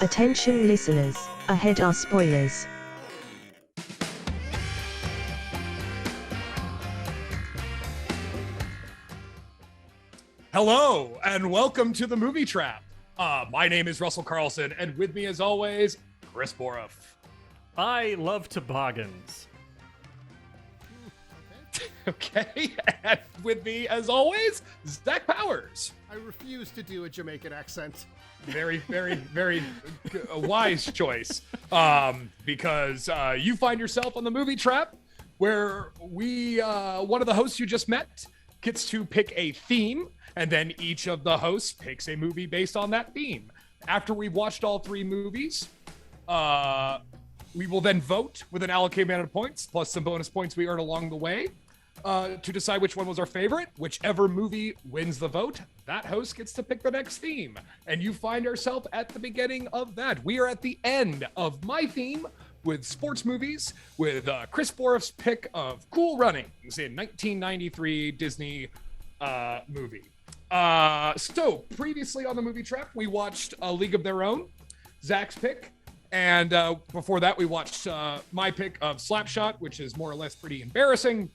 Attention listeners, ahead are spoilers. Hello, and welcome to the Movie Trap. My name is Russell Carlson, and with me as always, Chris Boroff. I love toboggans. Okay, and with me as always, Zach Powers. I refuse to do a Jamaican accent. Very a wise choice. Because you find yourself on the Movie Trap, where one of the hosts you just met gets to pick a theme, and then each of the hosts picks a movie based on that theme. After we've watched all three movies, we will then vote with an allocated amount of points, plus some bonus points we earn along the way, to decide which one was our favorite. Whichever movie wins the vote, that host gets to pick the next theme. And you find yourself at the beginning of that. We are at the end of my theme with sports movies, with Chris Boroff's pick of Cool Runnings in 1993 Disney movie. So previously on the Movie Trap, we watched A League of Their Own, Zach's pick. And before that, we watched my pick of Slapshot, which is more or less pretty embarrassing.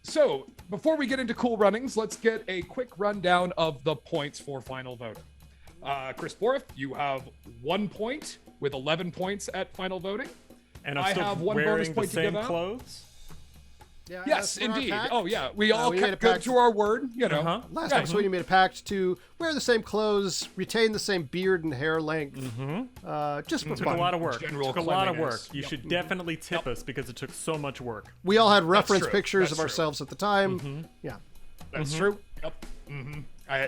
So before we get into Cool Runnings, let's get a quick rundown of the points for final voting. Chris Boroff, you have 1 point with 11 points at final voting. And I'm I still have one wearing bonus the point to same give out. clothes. Yeah, Yes, that's our indeed. pact. Oh, yeah. We all we made a kept good pact. to our word, you know. Uh-huh. Last Yeah. episode, you made a pact to wear the same clothes, retain the same beard and hair length, just for Took fun. a lot of work. General Took a lot of work. cleanliness. You Yep. should definitely tip us because it took so much work. We all had reference true. pictures That's of true. ourselves at the time. Yeah. That's true. Yep.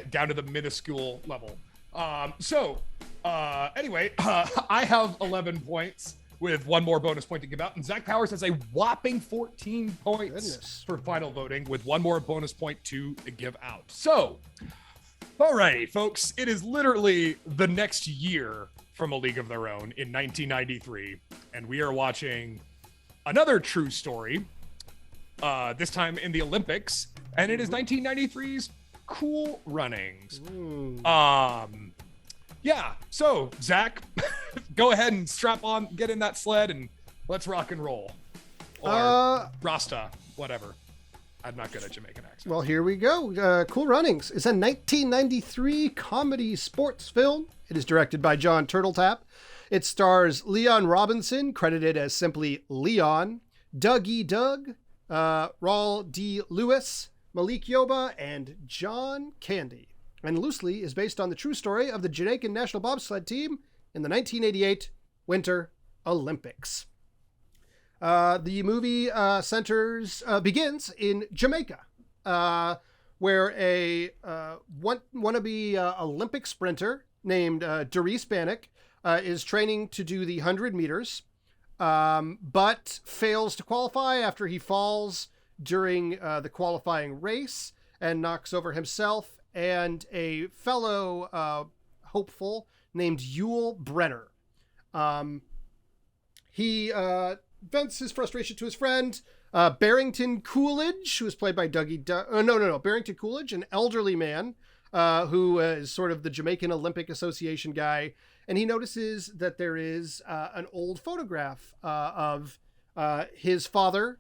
Down to the minuscule level. Anyway, I have 11 points with one more bonus point to give out. And Zach Powers has a whopping 14 points Goodness. for final voting with one more bonus point to give out. So, alrighty, folks, it is literally the next year from A League of Their Own in 1993. And we are watching another true story, this time in the Olympics. And it is 1993's Cool Runnings. Yeah, so Zach, go ahead and strap on, get in that sled, and let's rock and roll. Or Rasta, whatever. I'm not good at Jamaican accent. Well, here we go. Cool Runnings is a 1993 comedy sports film. It is directed by John Turtletap. It stars Leon Robinson, credited as simply Leon, Doug E. Doug, Raul D. Lewis, Malik Yoba, and John Candy, and loosely is based on the true story of the Jamaican national bobsled team in the 1988 Winter Olympics. The movie begins in Jamaica, where a wannabe Olympic sprinter named Darice Bannock is training to do the 100 meters, but fails to qualify after he falls during the qualifying race and knocks over himself and a fellow hopeful named Yul Brenner. He vents his frustration to his friend, Barrington Coolidge, who is played by Barrington Coolidge, an elderly man who is sort of the Jamaican Olympic Association guy. And he notices that there is an old photograph of his father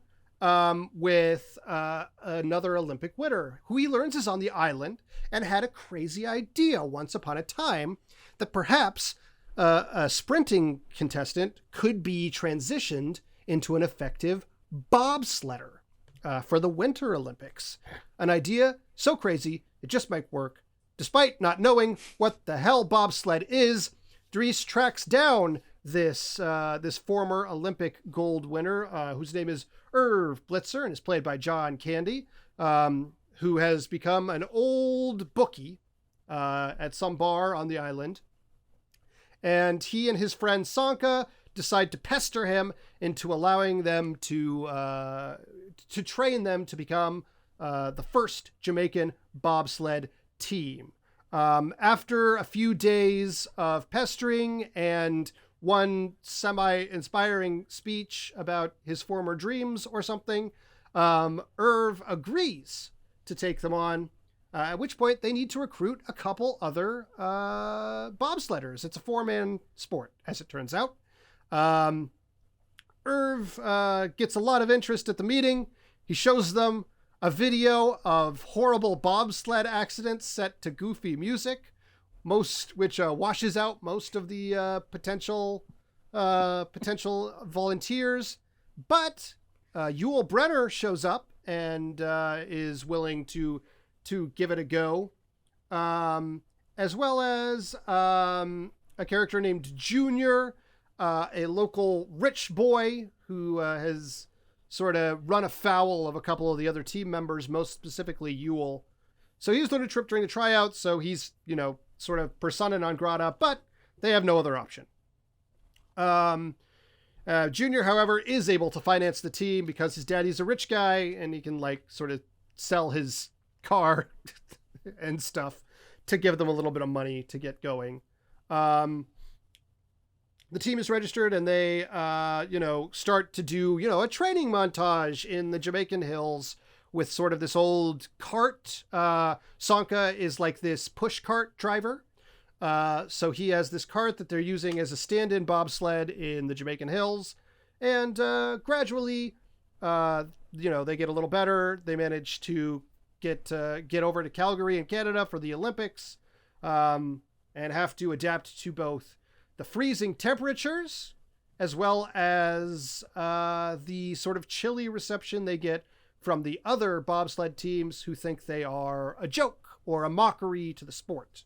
with another Olympic winner, who he learns is on the island and had a crazy idea once upon a time that perhaps a sprinting contestant could be transitioned into an effective bobsledder for the Winter Olympics. An idea so crazy it just might work. Despite not knowing what the hell bobsled is, Dries tracks down this former Olympic gold winner, whose name is Irv Blitzer and is played by John Candy, who has become an old bookie at some bar on the island. And he and his friend Sanka decide to pester him into allowing them to train them to become the first Jamaican bobsled team. After a few days of pestering and one semi-inspiring speech about his former dreams or something, Irv agrees to take them on, at which point they need to recruit a couple other bobsledders. It's a 4-man sport, as it turns out. Irv gets a lot of interest at the meeting. He shows them a video of horrible bobsled accidents set to goofy music, which washes out most of the potential volunteers. But Yul Brenner shows up and is willing to give it a go, as well as a character named Junior, a local rich boy who has sort of run afoul of a couple of the other team members, most specifically Yul. So he was on a trip during the tryouts, so he's, sort of persona non grata, but they have no other option. Junior, however, is able to finance the team because his daddy's a rich guy and he can sort of sell his car and stuff to give them a little bit of money to get going. The team is registered and they, start to do, a training montage in the Jamaican hills with sort of this old cart. Sanka is like this push cart driver. So he has this cart that they're using as a stand-in bobsled in the Jamaican hills. And gradually, they get a little better. They manage to get over to Calgary in Canada for the Olympics, and have to adapt to both the freezing temperatures as well as the sort of chilly reception they get from the other bobsled teams who think they are a joke or a mockery to the sport.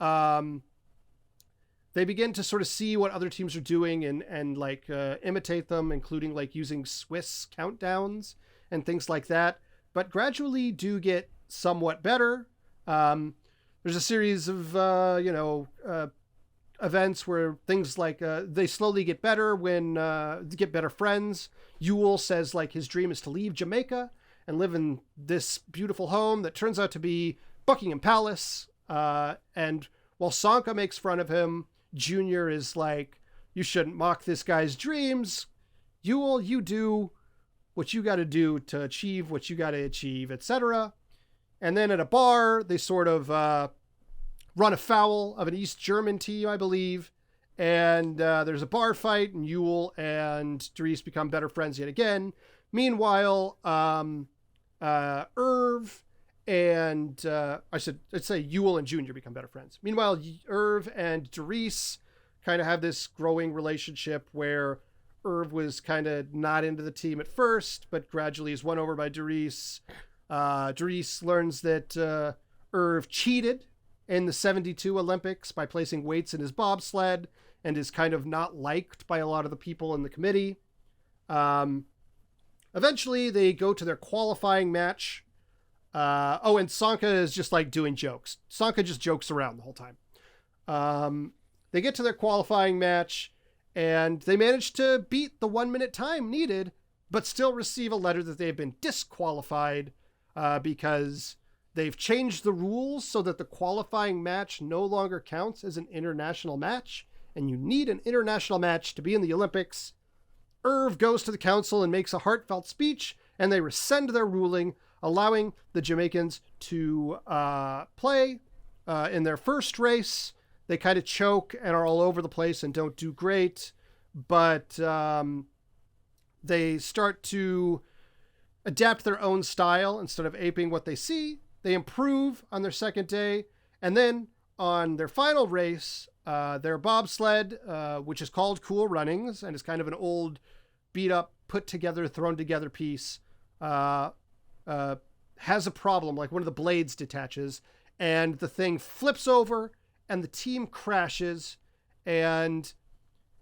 They begin to sort of see what other teams are doing and imitate them, including using Swiss countdowns and things like that, but gradually do get somewhat better. There's a series of, events where things they slowly get better when they get better friends. Yul says his dream is to leave Jamaica and live in this beautiful home that turns out to be Buckingham Palace. And while Sanka makes fun of him, Junior is you shouldn't mock this guy's dreams. Yul, you do what you got to do to achieve what you got to achieve, etc. And then at a bar, they sort of run afoul of an East German team, I believe. And there's a bar fight, and Yul and Dries become better friends yet again. Meanwhile, Irv and I'd say Yul and Junior become better friends. Meanwhile, Irv and Dries kind of have this growing relationship where Irv was kind of not into the team at first, but gradually is won over by Dries. Dries learns that Irv cheated in the 72 Olympics by placing weights in his bobsled and is kind of not liked by a lot of the people in the committee. Eventually, they go to their qualifying match. And Sanka is just doing jokes. Sanka just jokes around the whole time. They get to their qualifying match and they manage to beat the 1-minute time needed, but still receive a letter that they've been disqualified because they've changed the rules so that the qualifying match no longer counts as an international match, and you need an international match to be in the Olympics. Irv goes to the council and makes a heartfelt speech, and they rescind their ruling, allowing the Jamaicans to play in their first race. They kind of choke and are all over the place and don't do great, but they start to adapt their own style instead of aping what they see. They improve on their second day, and then on their final race, their bobsled, which is called Cool Runnings and is kind of an old, beat-up, put-together, thrown-together piece, has a problem. One of the blades detaches, and the thing flips over, and the team crashes, and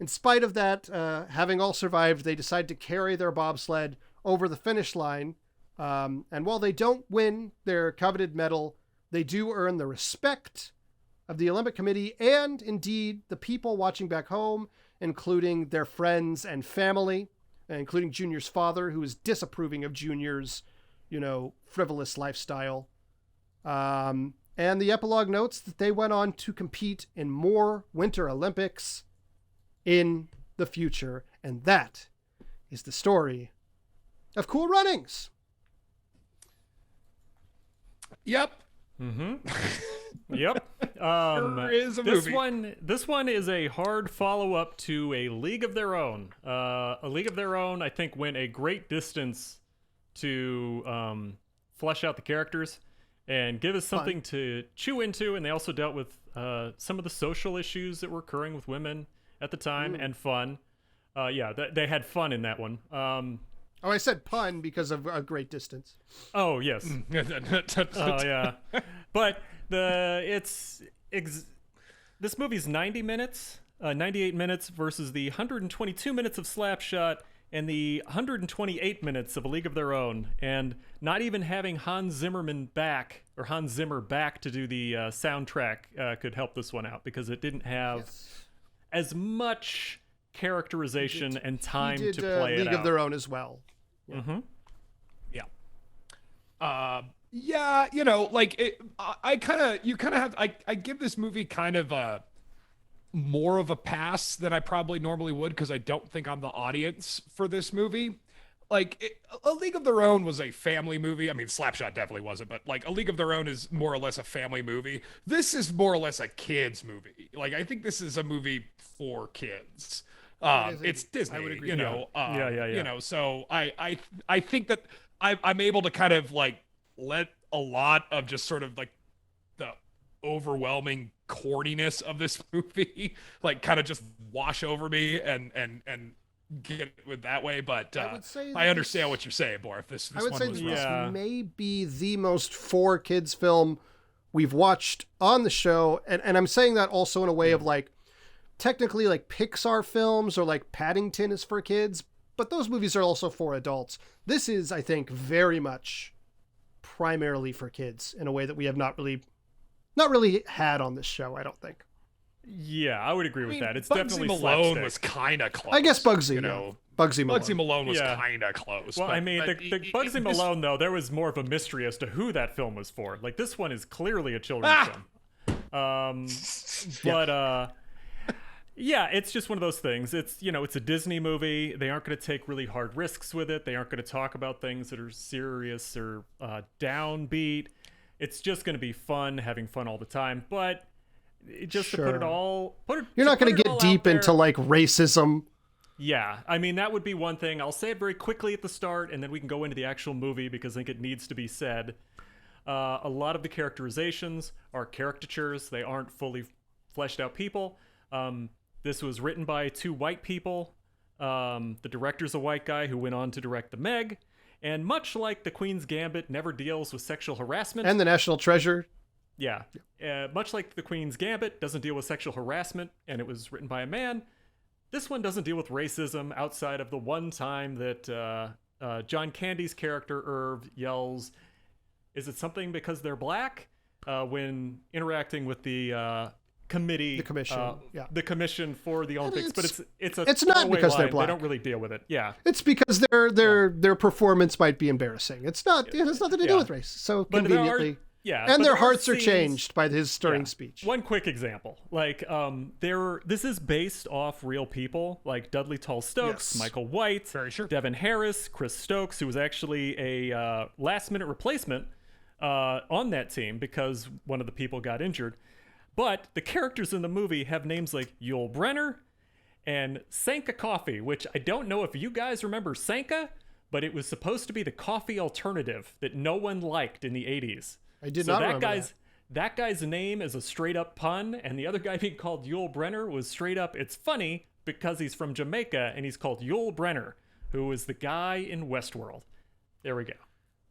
in spite of that, having all survived, they decide to carry their bobsled over the finish line. And while they don't win their coveted medal, they do earn the respect of the Olympic Committee and indeed the people watching back home, including their friends and family, including Junior's father, who is disapproving of Junior's, frivolous lifestyle. And the epilogue notes that they went on to compete in more Winter Olympics in the future. And that is the story of Cool Runnings. Yep. Mm-hmm. Yep. Sure is a movie. This one is a hard follow-up to A League of Their Own. A League of Their Own, I think, went a great distance to flesh out the characters and give us something to chew into, and they also dealt with some of the social issues that were occurring with women at the time, and fun. They had fun in that one. Oh, I said pun because of a great distance. Oh, yes. Oh, yeah. But this movie's 90 minutes, 98 minutes versus the 122 minutes of Slapshot and the 128 minutes of A League of Their Own. And not even having Hans Zimmer back to do the soundtrack could help this one out, because it didn't have as much characterization and time to play it out. League of Their Own as well. Yeah. Yeah, you know, like I give this movie kind of more of a pass than I probably normally would, because I don't think I'm the audience for this movie. Like, A League of Their Own was a family movie. I mean, Slapshot definitely wasn't, but like A League of Their Own is more or less a family movie. This is more or less a kid's movie. Like, I think this is a movie for kids. It's Disney, I would agree. you know. Yeah. You know, so I think that I'm able to kind of like let a lot of just sort of like the overwhelming corniness of this movie like kind of just wash over me and get it with that way. But I understand what you're saying, Borf. This I would one say was this rough. may be the most for kids film we've watched on the show, and I'm saying that also in a way of like, technically like Pixar films or like Paddington is for kids, but those movies are also for adults. This is, I think, very much primarily for kids in a way that we have not really had on this show, I don't think. Yeah, I would agree with that. It's Bugsy definitely Malone slapstick. was kind of close. I guess Bugsy, you know, Bugsy Malone. Bugsy Malone was kind of close. Well, but, I mean, the Bugsy Malone, though, there was more of a mystery as to who that film was for. Like, this one is clearly a children's film. Yeah, it's just one of those things. It's, you know, it's a Disney movie. They aren't going to take really hard risks with it. They aren't going to talk about things that are serious or downbeat. It's just going to be fun, having fun all the time. But just to put it all... You're not going to get deep into, like, racism. Yeah, I mean, that would be one thing. I'll say it very quickly at the start, and then we can go into the actual movie, because I think it needs to be said. A lot of the characterizations are caricatures. They aren't fully fleshed out people. This was written by two white people. The director's a white guy who went on to direct The Meg. And much like The Queen's Gambit never deals with sexual harassment. And The National Treasure. Yeah. Much like The Queen's Gambit doesn't deal with sexual harassment, and it was written by a man, this one doesn't deal with racism outside of the one time that John Candy's character, Irv, yells, "Is it something because they're black?" When interacting with the committee, the commission for the Olympics, but it's not because they're black. They don't really deal with it. Yeah, it's because their performance might be embarrassing. It's not. It has nothing to do with race. So but conveniently, and their hearts are changed by his stirring speech. One quick example, like this is based off real people, like Dudley Tall Stokes, Michael White, Devin Harris, Chris Stokes, who was actually a last-minute replacement on that team because one of the people got injured. But the characters in the movie have names like Yul Brynner and Sanka Coffee, which I don't know if you guys remember Sanka, but it was supposed to be the coffee alternative that no one liked in the 80s. I did not remember that. That guy's name is a straight-up pun, and the other guy being called Yul Brynner was straight-up, it's funny because he's from Jamaica, and he's called Yul Brynner, who is the guy in Westworld. There we go.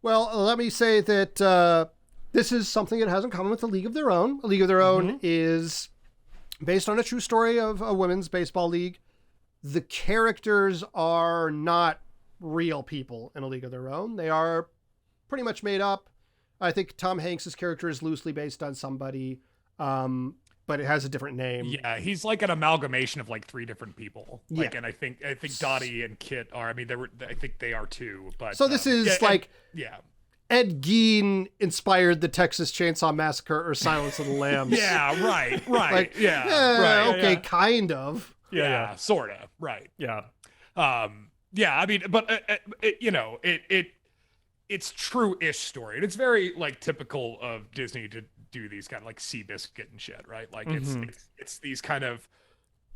Well, let me say that... this is something that has in common with A League of Their Own. A League of Their Own is based on a true story of a women's baseball league. The characters are not real people in A League of Their Own. They are pretty much made up. I think Tom Hanks' character is loosely based on somebody, but it has a different name. Yeah, he's like an amalgamation of like three different people. Like, and I think Dottie and Kit are. I mean, I think they are too. But so this is Ed Gein inspired the Texas Chainsaw Massacre or Silence of the Lambs. Yeah, right. Like, right. Kind of. Yeah, sort of. Right. Yeah. I mean, but it's true-ish story, and it's very like typical of Disney do these kind of like Seabiscuit and shit, right? Like it's these kind of,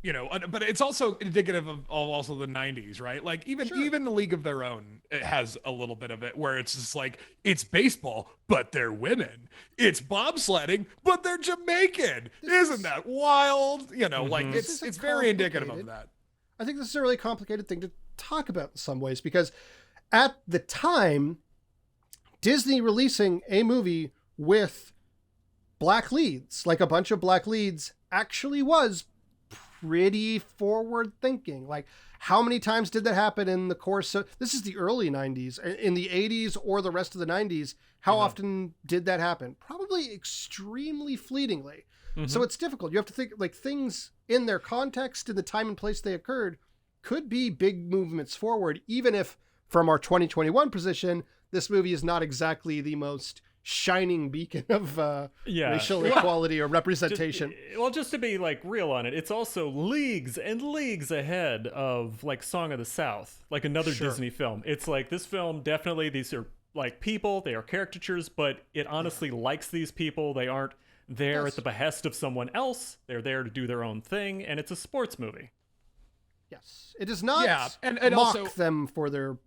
you know, but it's also indicative of also the 90s, right? Like even the League of Their Own, it has a little bit of it where it's just like, it's baseball, but they're women. It's bobsledding, but they're Jamaican. Isn't that wild? You know, like it's very indicative of that. I think this is a really complicated thing to talk about in some ways, because at the time, Disney releasing a movie with black leads, like a bunch of black leads, actually was pretty forward thinking. Like, how many times did that happen in the course of, this is the early 90s, in the 80s or the rest of the 90s? How often did that happen? Probably extremely fleetingly. So it's difficult. You have to think, like, things in their context, in the time and place they occurred, could be big movements forward, even if from our 2021 position, this movie is not exactly the most shining beacon of racial equality or representation. Just to be like real on it, it's also leagues and leagues ahead of like Song of the South, like another Disney film. It's like, this film, definitely, these are like people, they are caricatures, but it honestly likes these people. They aren't there at the behest of someone else. They're there to do their own thing, and it's a sports movie. Yes, it does not and mock also them for their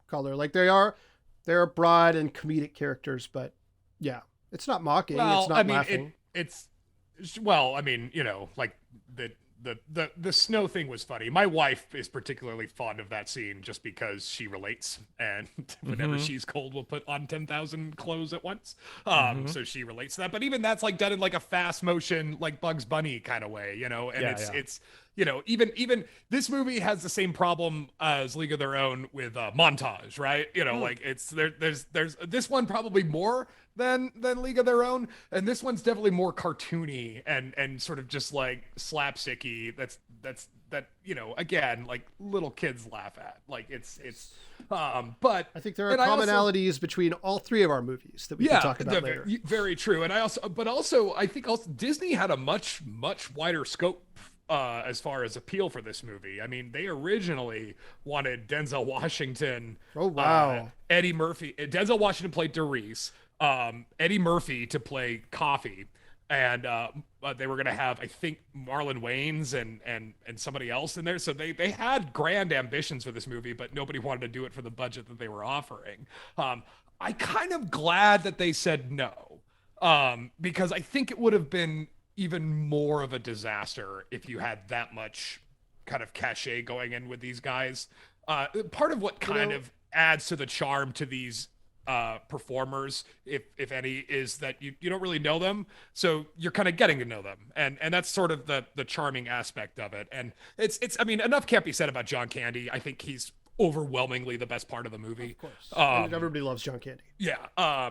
color. Like, they're broad and comedic characters, but yeah, it's not mocking. It's not laughing. I mean, you know, like the snow thing was funny. My wife is particularly fond of that scene just because she relates, and whenever she's cold, we'll put on 10,000 clothes at once. So she relates to that. But even that's like done in like a fast motion, like Bugs Bunny kind of way, you know. And it's you know, even this movie has the same problem as League of Their Own with montage, right? You know, like it's there's this one probably more than League of Their Own, and this one's definitely more cartoony and sort of just like slapsticky. That you know, again, like little kids laugh at. Like it's but I think there are commonalities between all three of our movies that we can talk about later. Very true. And I think Disney had a much wider scope as far as appeal for this movie. I mean, they originally wanted Denzel Washington. Oh wow. Eddie Murphy. Denzel Washington played Doris. Eddie Murphy to play Coffee, and they were gonna have, I think, Marlon Wayans and somebody else in there. So they had grand ambitions for this movie, but nobody wanted to do it for the budget that they were offering. I kind of glad that they said no, because I think it would have been even more of a disaster if you had that much kind of cachet going in with these guys. Part of what kind of adds to the charm to these performers, if any, is that you don't really know them, so you're kind of getting to know them, and that's sort of the charming aspect of it. And it's I mean, enough can't be said about John Candy. I think he's overwhelmingly the best part of the movie. Of course. Everybody loves John Candy. Yeah.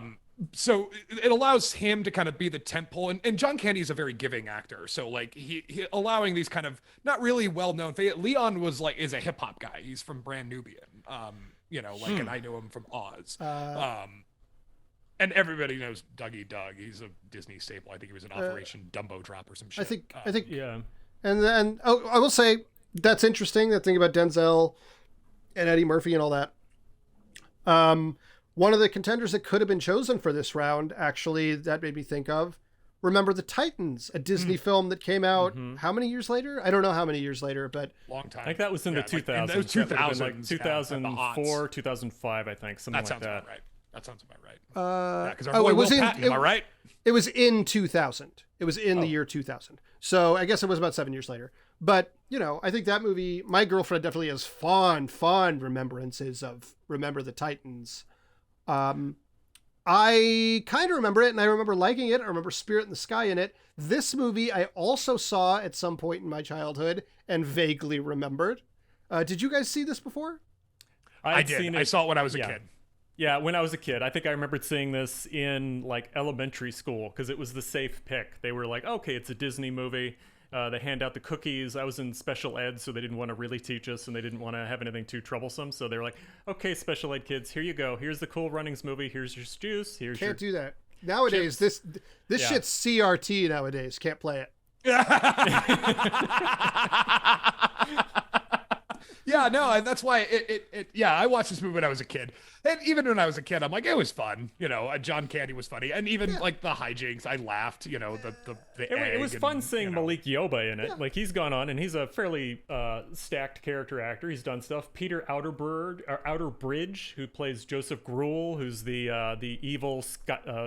So it allows him to kind of be the tentpole, and John Candy is a very giving actor. So like he allowing these kind of not really well-known. Leon is a hip hop guy. He's from Brand Nubian. You know, like, and I know him from Oz. And everybody knows Dougie Doug. He's a Disney staple. I think he was in Operation Dumbo Drop or some shit. I think, yeah. And then I will say that's interesting. That thing about Denzel and Eddie Murphy and all that. One of the contenders that could have been chosen for this round, actually, that made me think of, Remember the Titans, a Disney film that came out how many years later? I don't know how many years later, but long time. I think that was in the 2000s. Like, 2000, like 2004, 2005, I think, something like that. About right. That sounds about right. Because our boy Will Patton, am I right? It was in 2000. It was in the year 2000. So I guess it was about 7 years later. But, you know, I think that movie, my girlfriend definitely has fond remembrances of Remember the Titans. I kind of remember it, and I remember liking it. I remember Spirit in the Sky in it. This movie I also saw at some point in my childhood and vaguely remembered. Did you guys see this before? I did. I saw it when I was a kid. Yeah, when I was a kid. I think I remembered seeing this in like elementary school because it was the safe pick. They were like, okay, it's a Disney movie. They hand out the cookies. I was in special ed, so they didn't want to really teach us, and they didn't want to have anything too troublesome. So they were like, okay, special ed kids, here you go. Here's the Cool Runnings movie. Here's your juice. Can't do that. Nowadays, chips. this shit's CRT nowadays. Can't play it. Yeah, Yeah, no, and that's why yeah, I watched this movie when I was a kid. And even when I was a kid, I'm like, it was fun. John Candy was funny. And even like the hijinks, I laughed, it was fun seeing Malik Yoba in it. Yeah. Like, he's gone on, and he's a fairly stacked character actor. He's done stuff. Peter Outerbridge, who plays Joseph Gruel, who's the evil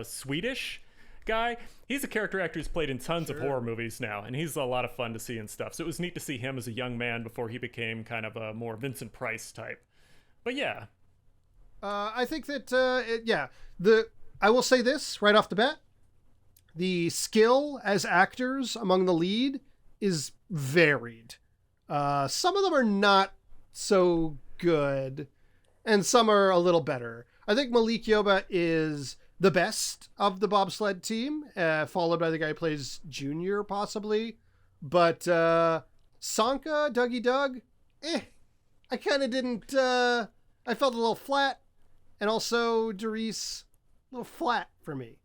Swedish guy. He's a character actor who's played in tons of horror movies now, and he's a lot of fun to see and stuff. So it was neat to see him as a young man before he became kind of a more Vincent Price type. But yeah. I think that, I will say this right off the bat. The skill as actors among the lead is varied. Some of them are not so good, and some are a little better. I think Malik Yoba is the best of the bobsled team, followed by the guy who plays Junior, possibly. But Sanka, Dougie Doug, I kind of didn't... I felt a little flat. And also Doris, a little flat for me.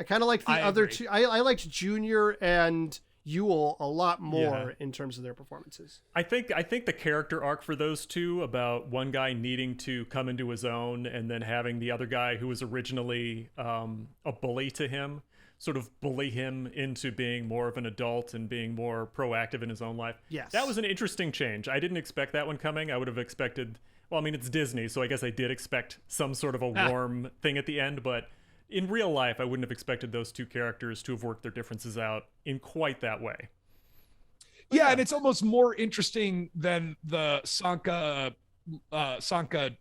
I kind of like the other two. I liked Junior and Yule a lot more in terms of their performances. I think the character arc for those two, about one guy needing to come into his own and then having the other guy who was originally a bully to him sort of bully him into being more of an adult and being more proactive in his own life. Yes. That was an interesting change. I didn't expect that one coming. I would have expected, well, I mean, it's Disney, so I guess I did expect some sort of a warm thing at the end, but in real life, I wouldn't have expected those two characters to have worked their differences out in quite that way. Yeah, and it's almost more interesting than the Sanka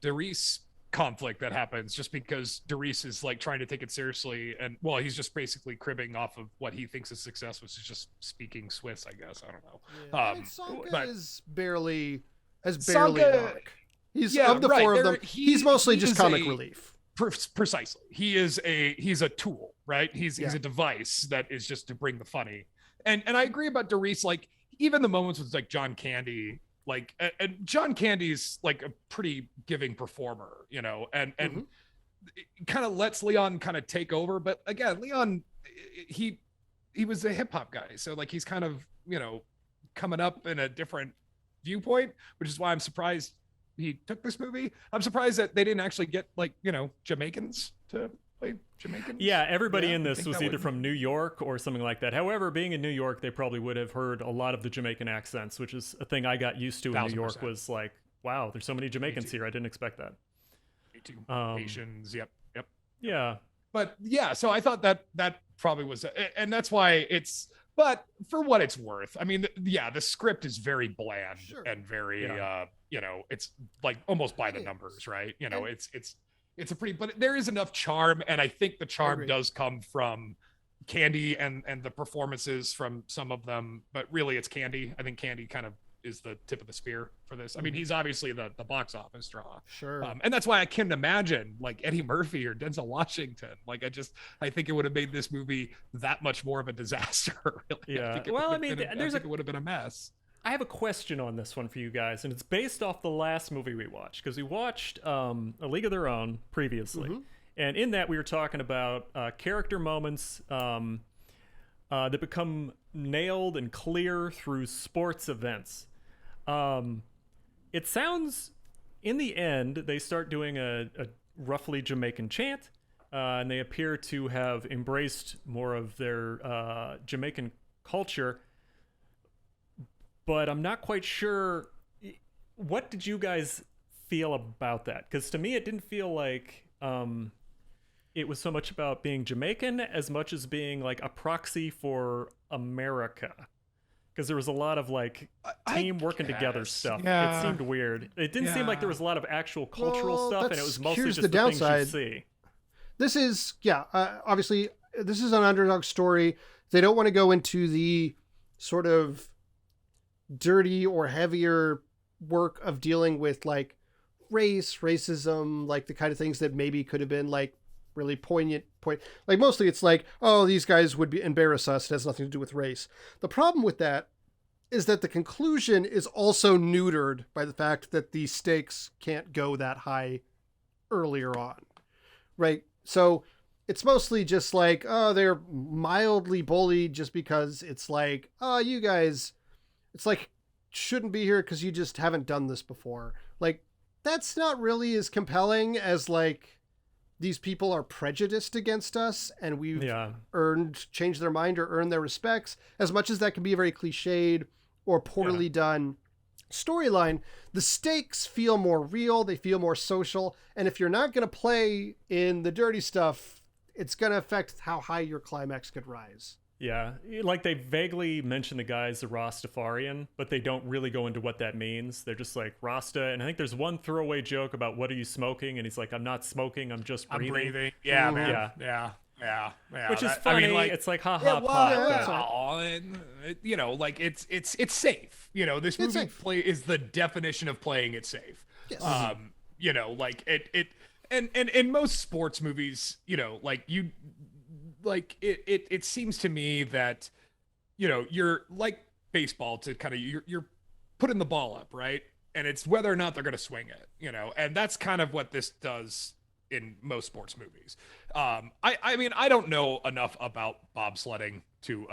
Doris conflict that happens, just because Doris is like trying to take it seriously, and well, he's just basically cribbing off of what he thinks is success, which is just speaking Swiss, I guess. I don't know. Yeah, Sanka has barely an arc. He's of the four of them. He's mostly just comic relief. Precisely. He's a tool, right? He's a device that is just to bring the funny. And I agree about Doris. Like, even the moments with like John Candy, like, and John Candy's like a pretty giving performer, and kind of lets Leon kind of take over. But again, Leon, he was a hip hop guy, so like he's kind of coming up in a different viewpoint, which is why I'm surprised he took this movie. I'm surprised that they didn't actually get like Jamaicans to play Jamaicans. Yeah, everybody in this was either from New York or something like that. However, being in New York, they probably would have heard a lot of the Jamaican accents, which is a thing I got used to in New York. Was like, wow, there's so many Jamaicans here. I didn't expect that. Me too. Asians. Yep. Yeah. But yeah, so I thought that probably was, and that's why it's. But for what it's worth, I mean, the script is very bland and very, it's like almost by the numbers, right? It's a pretty, but there is enough charm, and I think the charm does come from Candy and the performances from some of them, but really it's Candy. I think Candy kind of is the tip of the spear for this. I mean, he's obviously the box office draw. Sure. And that's why I can't imagine like Eddie Murphy or Denzel Washington. Like, I think it would have made this movie that much more of a disaster. Really. Yeah. It would have been a mess. I have a question on this one for you guys, and it's based off the last movie we watched, because we watched A League of Their Own previously. And in that, we were talking about character moments that become nailed and clear through sports events. It sounds, in the end, they start doing a roughly Jamaican chant, and they appear to have embraced more of their Jamaican culture. But I'm not quite sure. What did you guys feel about that? Because to me, it didn't feel like it was so much about being Jamaican as much as being like a proxy for America. Because there was a lot of like team working together stuff. Yeah. It seemed weird. It didn't seem like there was a lot of actual cultural stuff, and it was mostly just the downside. Things you see. This is, obviously, this is an underdog story. They don't want to go into the sort of dirty or heavier work of dealing with like racism, like the kind of things that maybe could have been like really poignant. Like mostly it's like, oh, these guys would embarrass us. It has nothing to do with race. The problem with that is that the conclusion is also neutered by the fact that the stakes can't go that high earlier on. Right. So it's mostly just like, oh, they're mildly bullied just because it's like, oh, you guys, it's like shouldn't be here because you just haven't done this before. Like, that's not really as compelling as like these people are prejudiced against us and we've changed their mind or earned their respects. As much as that can be a very cliched or poorly done storyline, the stakes feel more real, they feel more social, and if you're not going to play in the dirty stuff, it's going to affect how high your climax could rise. Yeah, like they vaguely mention the guy's a Rastafarian, but they don't really go into what that means. They're just like Rasta, and I think there's one throwaway joke about what are you smoking, and he's like, I'm not smoking, I'm just breathing. I'm breathing. Yeah, man. Yeah. Which is funny. I mean, like, it's like ha. You know, like it's safe. You know, this movie is the definition of playing it safe. Yes. You know, like and in most sports movies, you know, like it seems to me that, you know, you're like baseball to kind of you're putting the ball up, right? And it's whether or not they're going to swing it, you know, and that's kind of what this does in most sports movies. I mean, I don't know enough about bobsledding to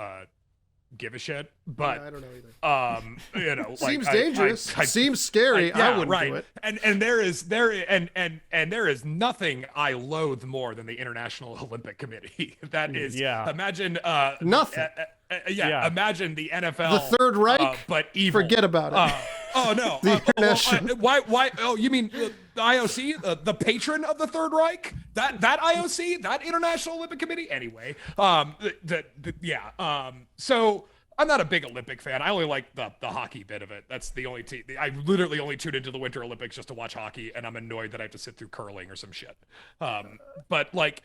give a shit, but I don't know either. You know, like, seems dangerous, seems scary. I wouldn't do it. And there is nothing I loathe more than the International Olympic Committee. That is, imagine nothing. Imagine the NFL, the Third Reich, but evil. Forget about it. Oh no! Why? Oh, you mean the IOC, the patron of the Third Reich? That IOC, that International Olympic Committee. Anyway, So I'm not a big Olympic fan. I only like the hockey bit of it. That's the only team. I literally only tune into the Winter Olympics just to watch hockey, and I'm annoyed that I have to sit through curling or some shit. But like,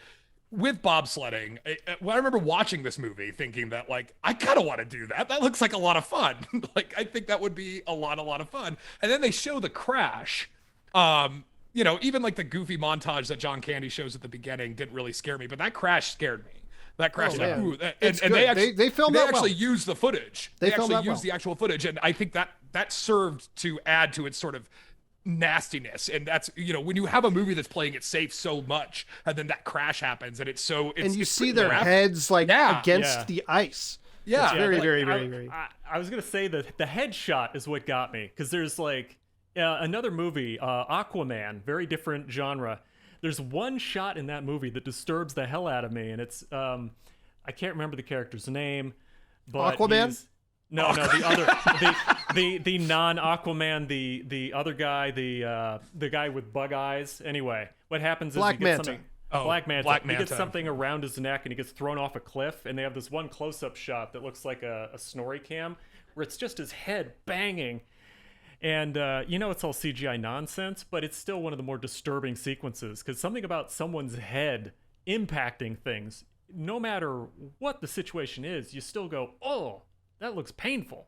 with bobsledding, I remember watching this movie thinking that, like, I kind of want to do that. That looks like a lot of fun. Like, I think that would be a lot of fun. And then they show the crash. You know, even like the goofy montage that John Candy shows at the beginning didn't really scare me, but that crash scared me. That crash, and they filmed that well. They actually used the footage. They actually used the actual footage, and I think that served to add to its sort of nastiness. And that's, you know, when you have a movie that's playing it safe so much, and then that crash happens, and and you see their heads like against the ice. Yeah, it's very. I was gonna say that the headshot is what got me, because there's like another movie, Aquaman, very different genre. There's one shot in that movie that disturbs the hell out of me, and it's I can't remember the character's name, but Aquaman. No, the other, the non-Aquaman, the other guy, the guy with bug eyes. Anyway, what happens is Black Manta. Black Manta. He gets something around his neck and he gets thrown off a cliff, and they have this one close-up shot that looks like a snorri cam, where it's just his head banging. And, you know, it's all CGI nonsense, but it's still one of the more disturbing sequences, because something about someone's head impacting things, no matter what the situation is, you still go, oh, that looks painful.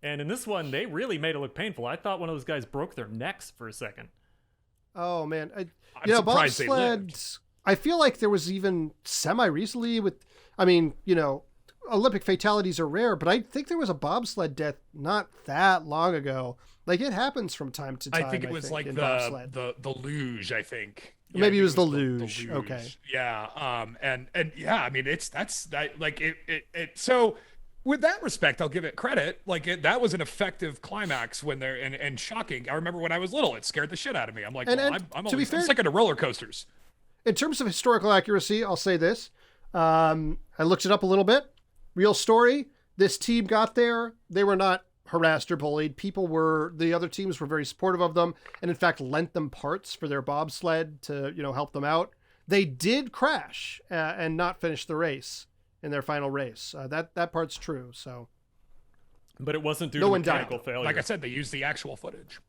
And in this one, they really made it look painful. I thought one of those guys broke their necks for a second. Oh, man. Bobsled, I feel like there was even semi-recently Olympic fatalities are rare, but I think there was a bobsled death not that long ago. Like, it happens from time to time. I think it was like the luge, I think. Yeah, maybe it was the luge. Okay. Yeah. And yeah, I mean, so with that respect, I'll give it credit. Like, that was an effective climax when they're and shocking. I remember when I was little, it scared the shit out of me. I'm like, I'm sick of roller coasters. In terms of historical accuracy, I'll say this. I looked it up a little bit. Real story. This team got there. They were not harassed or bullied. The other teams were very supportive of them, and in fact lent them parts for their bobsled to, help them out. They did crash and not finish the race in their final race. That part's true. So, but it wasn't due to mechanical failure. Like I said, they used the actual footage.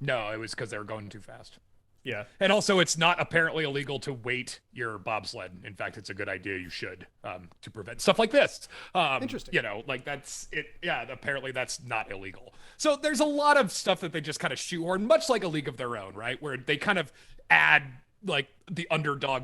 No, it was because they were going too fast. Yeah. And also, it's not apparently illegal to weight your bobsled. In fact, it's a good idea. You should, to prevent stuff like this. Interesting. That's it. Yeah, apparently that's not illegal. So there's a lot of stuff that they just kind of shoehorn, much like A League of Their Own, right? Where they kind of add like the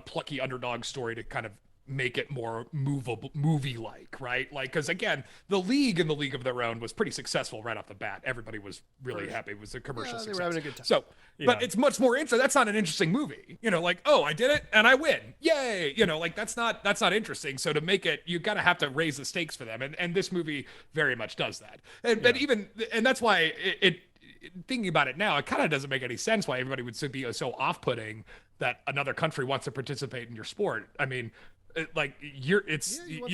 plucky underdog story to kind of make it more movable, movie-like, right? Like, because again, The League and The League of Their Own was pretty successful right off the bat. Everybody was really happy. It was a commercial success. They were having a good time. So, but it's much more interesting. That's not an interesting movie, you know. Like, oh, I did it and I win, yay! You know, like that's not interesting. So to make it, you gotta have to raise the stakes for them, and this movie very much does that. And but even and that's why it thinking about it now, it kind of doesn't make any sense why everybody would be so off-putting that another country wants to participate in your sport. I mean, like you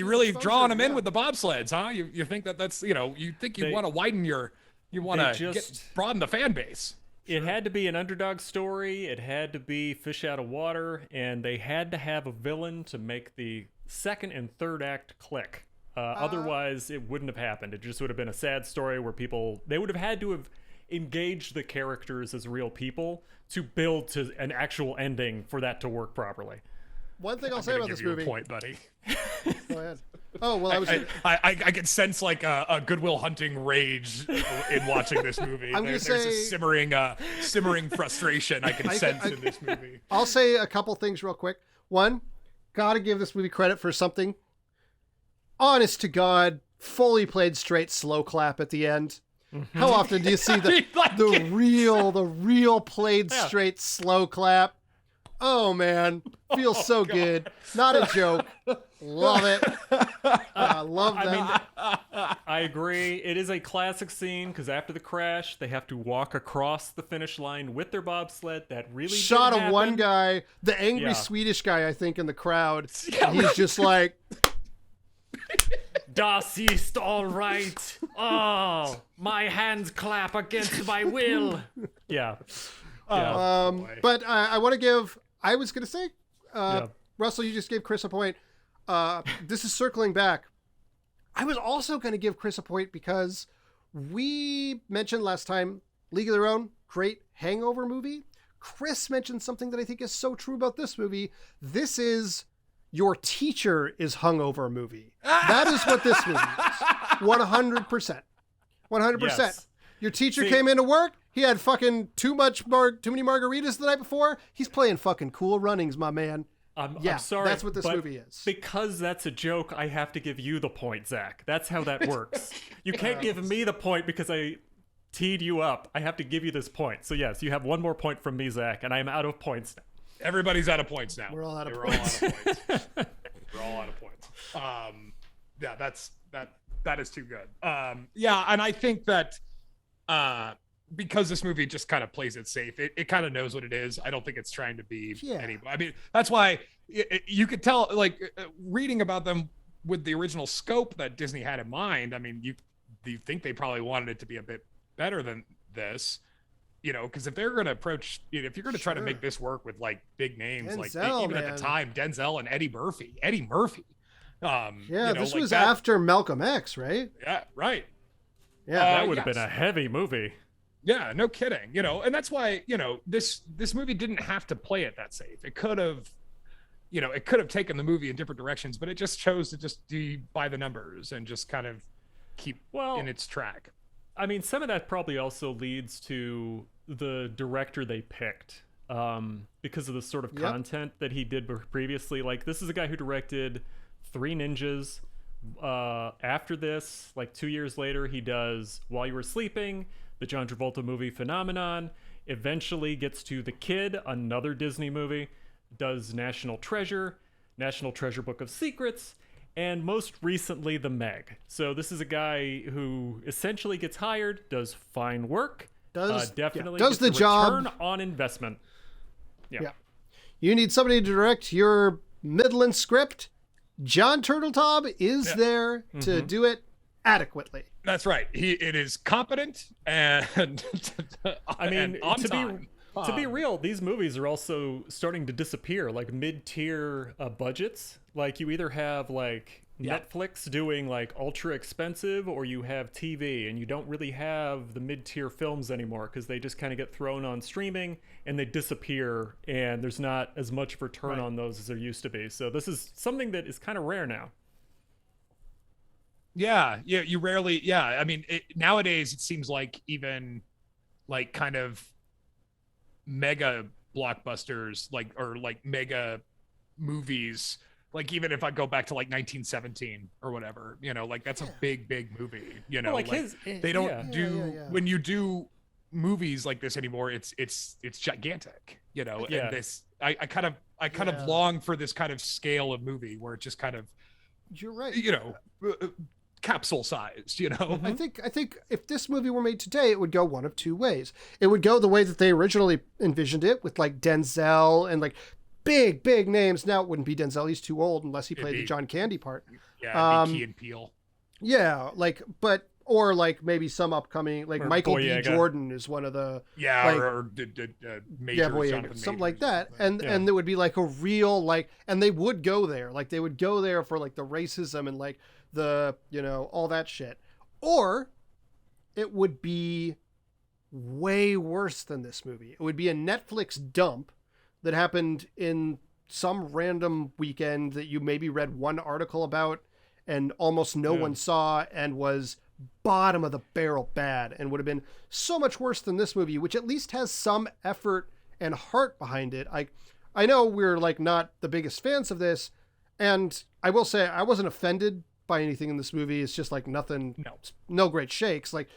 really drawing them in with the bobsleds, huh? You think that's you think you want to widen you want to broaden the fan base. It had to be an underdog story. It had to be fish out of water, and they had to have a villain to make the second and third act click. Otherwise, it wouldn't have happened. It just would have been a sad story where they would have had to have engaged the characters as real people to build to an actual ending for that to work properly. One thing I'll say about this movie. Point, buddy. Go ahead. Oh well, I can sense like a Goodwill Hunting rage in watching this movie. There's a simmering frustration I can sense in this movie. I'll say a couple things real quick. One, gotta give this movie credit for something. Honest to God, fully played straight slow clap at the end. Mm-hmm. How often do you see the real played straight slow clap? Oh man, feels so good. Not a joke. Love it. Love that. I agree. It is a classic scene because after the crash, they have to walk across the finish line with their bobsled. That really shot of one guy, the angry Swedish guy, I think, in the crowd. He's just like, Das ist all right. Oh, my hands clap against my will. Yeah. But I want to give. I was going to say, Russell, you just gave Chris a point. This is circling back. I was also going to give Chris a point because we mentioned last time League of Their Own, great hangover movie. Chris mentioned something that I think is so true about this movie. This is your teacher is hungover movie. That is what this movie is. 100%. 100%. Yes. Your teacher came into work. He had fucking too many margaritas the night before. He's playing fucking Cool Runnings, my man. I'm sorry. That's what this movie is. Because that's a joke, I have to give you the point, Zach. That's how that works. You can't give me the point because I teed you up. I have to give you this point. So yes, you have one more point from me, Zach, and I'm out of points now. Everybody's out of points now. We're all out of points. We're all out of points. Yeah, that is too good. Yeah, and I think that because this movie just kind of plays it safe, it kind of knows what it is. I don't think it's trying to be anybody. I mean, that's why you could tell, like, reading about them with the original scope that Disney had in mind. I mean, you think they probably wanted it to be a bit better than this, because if they're going to approach, if you're going to try to make this work with like big names, Denzel, even at the time, Denzel and Eddie Murphy. This was after Malcolm X, right? Yeah, right. Yeah, that would have been a heavy movie. Yeah, no kidding. And that's why, this movie didn't have to play it that safe. It could have, taken the movie in different directions, but it just chose to just be by the numbers and just kind of keep in its track. I mean, some of that probably also leads to the director they picked, because of the sort of content that he did previously. Like, this is a guy who directed Three Ninjas. After this, like 2 years later, he does While You Were Sleeping, the John Travolta movie Phenomenon, eventually gets to The Kid, another Disney movie, does National Treasure Book of Secrets, and most recently The Meg. So this is a guy who essentially gets hired, does fine work, definitely does the job, return on investment. Yeah. You need somebody to direct your Midland script. John Turteltaub is there to do it adequately. That's right. It is competent and I mean, and on time. To be real, these movies are also starting to disappear, like mid-tier budgets. Like, you either have like Netflix doing like ultra expensive, or you have TV, and you don't really have the mid-tier films anymore because they just kind of get thrown on streaming and they disappear, and there's not as much return on those as there used to be. So this is something that is kind of rare now. Yeah, you rarely. I mean, nowadays it seems like even like kind of mega blockbusters, like mega movies Like even if I go back to like 1917 or whatever, you know, like that's a big movie. You know, Well, like they don't when you do movies like this anymore, it's gigantic. You know, and this I kind of long for this kind of scale of movie where it just kind of, you're right, you know, capsule sized, you know. I think if this movie were made today, it would go one of two ways. It would go the way that they originally envisioned it, with like Denzel and like big names. Now it wouldn't be Denzel, he's too old unless he played the John Candy part. Yeah, Key and Peele. Yeah, like, but or like maybe some upcoming, like, or Michael B. Jordan is one of the or Major, something like that, and it would be like a real, like, and they would go there, like they would go there for like the racism and like the, you know, all that shit. Or it would be way worse than this movie. It would be a Netflix dump that happened in some random weekend that you maybe read one article about and almost no one saw, and was bottom of the barrel bad, and would have been so much worse than this movie, which at least has some effort and heart behind it. I know we're like not the biggest fans of this, and I will say I wasn't offended by anything in this movie. It's just like nothing, no great shakes. Like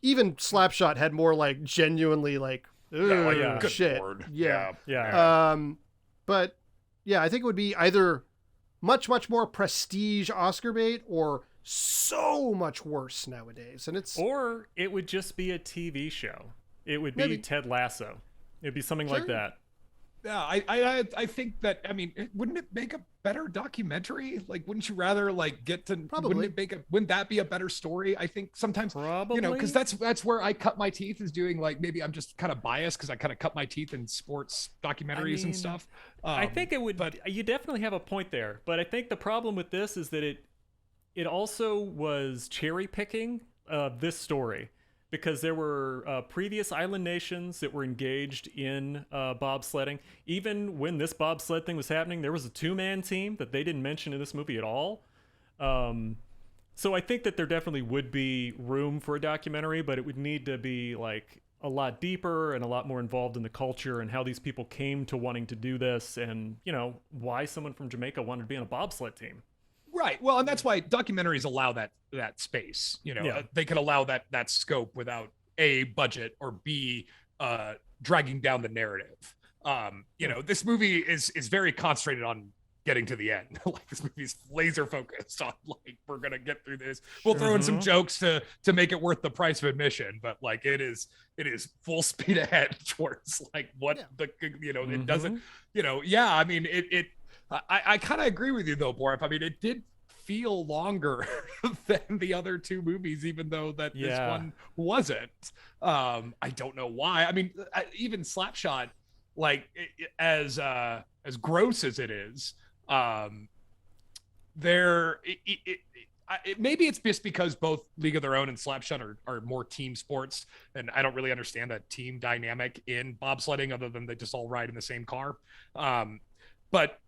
even Slapshot had more like genuinely like, shit. Lord. Yeah. But yeah, I think it would be either much more prestige Oscar bait or so much worse nowadays. And or it would just be a TV show. It would be Ted Lasso. It'd be something like that. Yeah, I think that, I mean, wouldn't it make a better documentary? Like, wouldn't you rather like get to, probably, wouldn't that be a better story? I think sometimes, you know, because that's where I cut my teeth, is doing like, maybe I'm just kind of biased because I kind of cut my teeth in sports documentaries and stuff. I think it would, but you definitely have a point there. But I think the problem with this is that it also was cherry picking this story, because there were previous island nations that were engaged in bobsledding. Even when this bobsled thing was happening, there was a 2-man team that they didn't mention in this movie at all. So I think that there definitely would be room for a documentary, but it would need to be like a lot deeper and a lot more involved in the culture and how these people came to wanting to do this, and, you know, why someone from Jamaica wanted to be on a bobsled team. Right. Well, and that's why documentaries allow that space. You know, they can allow that scope without A, budget, or B, dragging down the narrative. You know, this movie is very concentrated on getting to the end. Like, this movie's laser focused on like, we're gonna get through this. We'll throw in some jokes to make it worth the price of admission, but like it is full speed ahead towards like what the, you know, it doesn't, you know, I mean I kind of agree with you though, Borif. I mean, it did feel longer than the other two movies, even though that this one wasn't. I don't know why. I mean, even Slapshot, like as gross as it is, maybe it's just because both League of Their Own and Slapshot are more team sports, and I don't really understand that team dynamic in bobsledding, other than they just all ride in the same car. But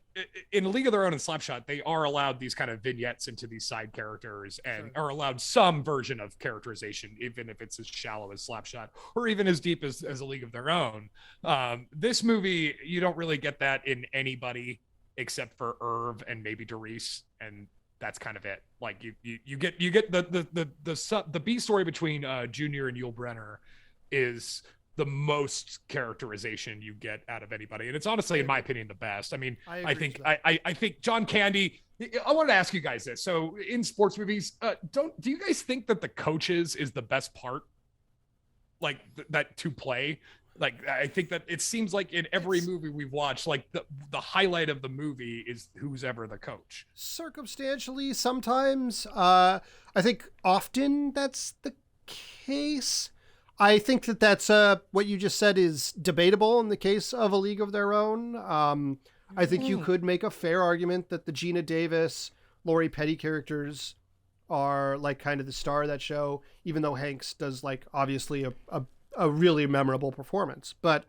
in League of Their Own and Slapshot, they are allowed these kind of vignettes into these side characters, and are allowed some version of characterization, even if it's as shallow as Slapshot or even as deep as A League of Their Own. This movie, you don't really get that in anybody except for Irv and maybe Doris, and that's kind of it. Like you get the B story between Junior and Yul Brynner is the most characterization you get out of anybody, and it's honestly, in my opinion, the best. I mean, I think John Candy. I wanted to ask you guys this. So in sports movies, do you guys think that the coaches is the best part, like that to play? Like, I think that it seems like in every movie we've watched, like the highlight of the movie is who's ever the coach. Circumstantially, sometimes. I think often that's the case. I think that that's what you just said is debatable in the case of A League of Their Own. I think you could make a fair argument that the Gina Davis, Lori Petty characters are like kind of the star of that show, even though Hanks does like obviously a really memorable performance. But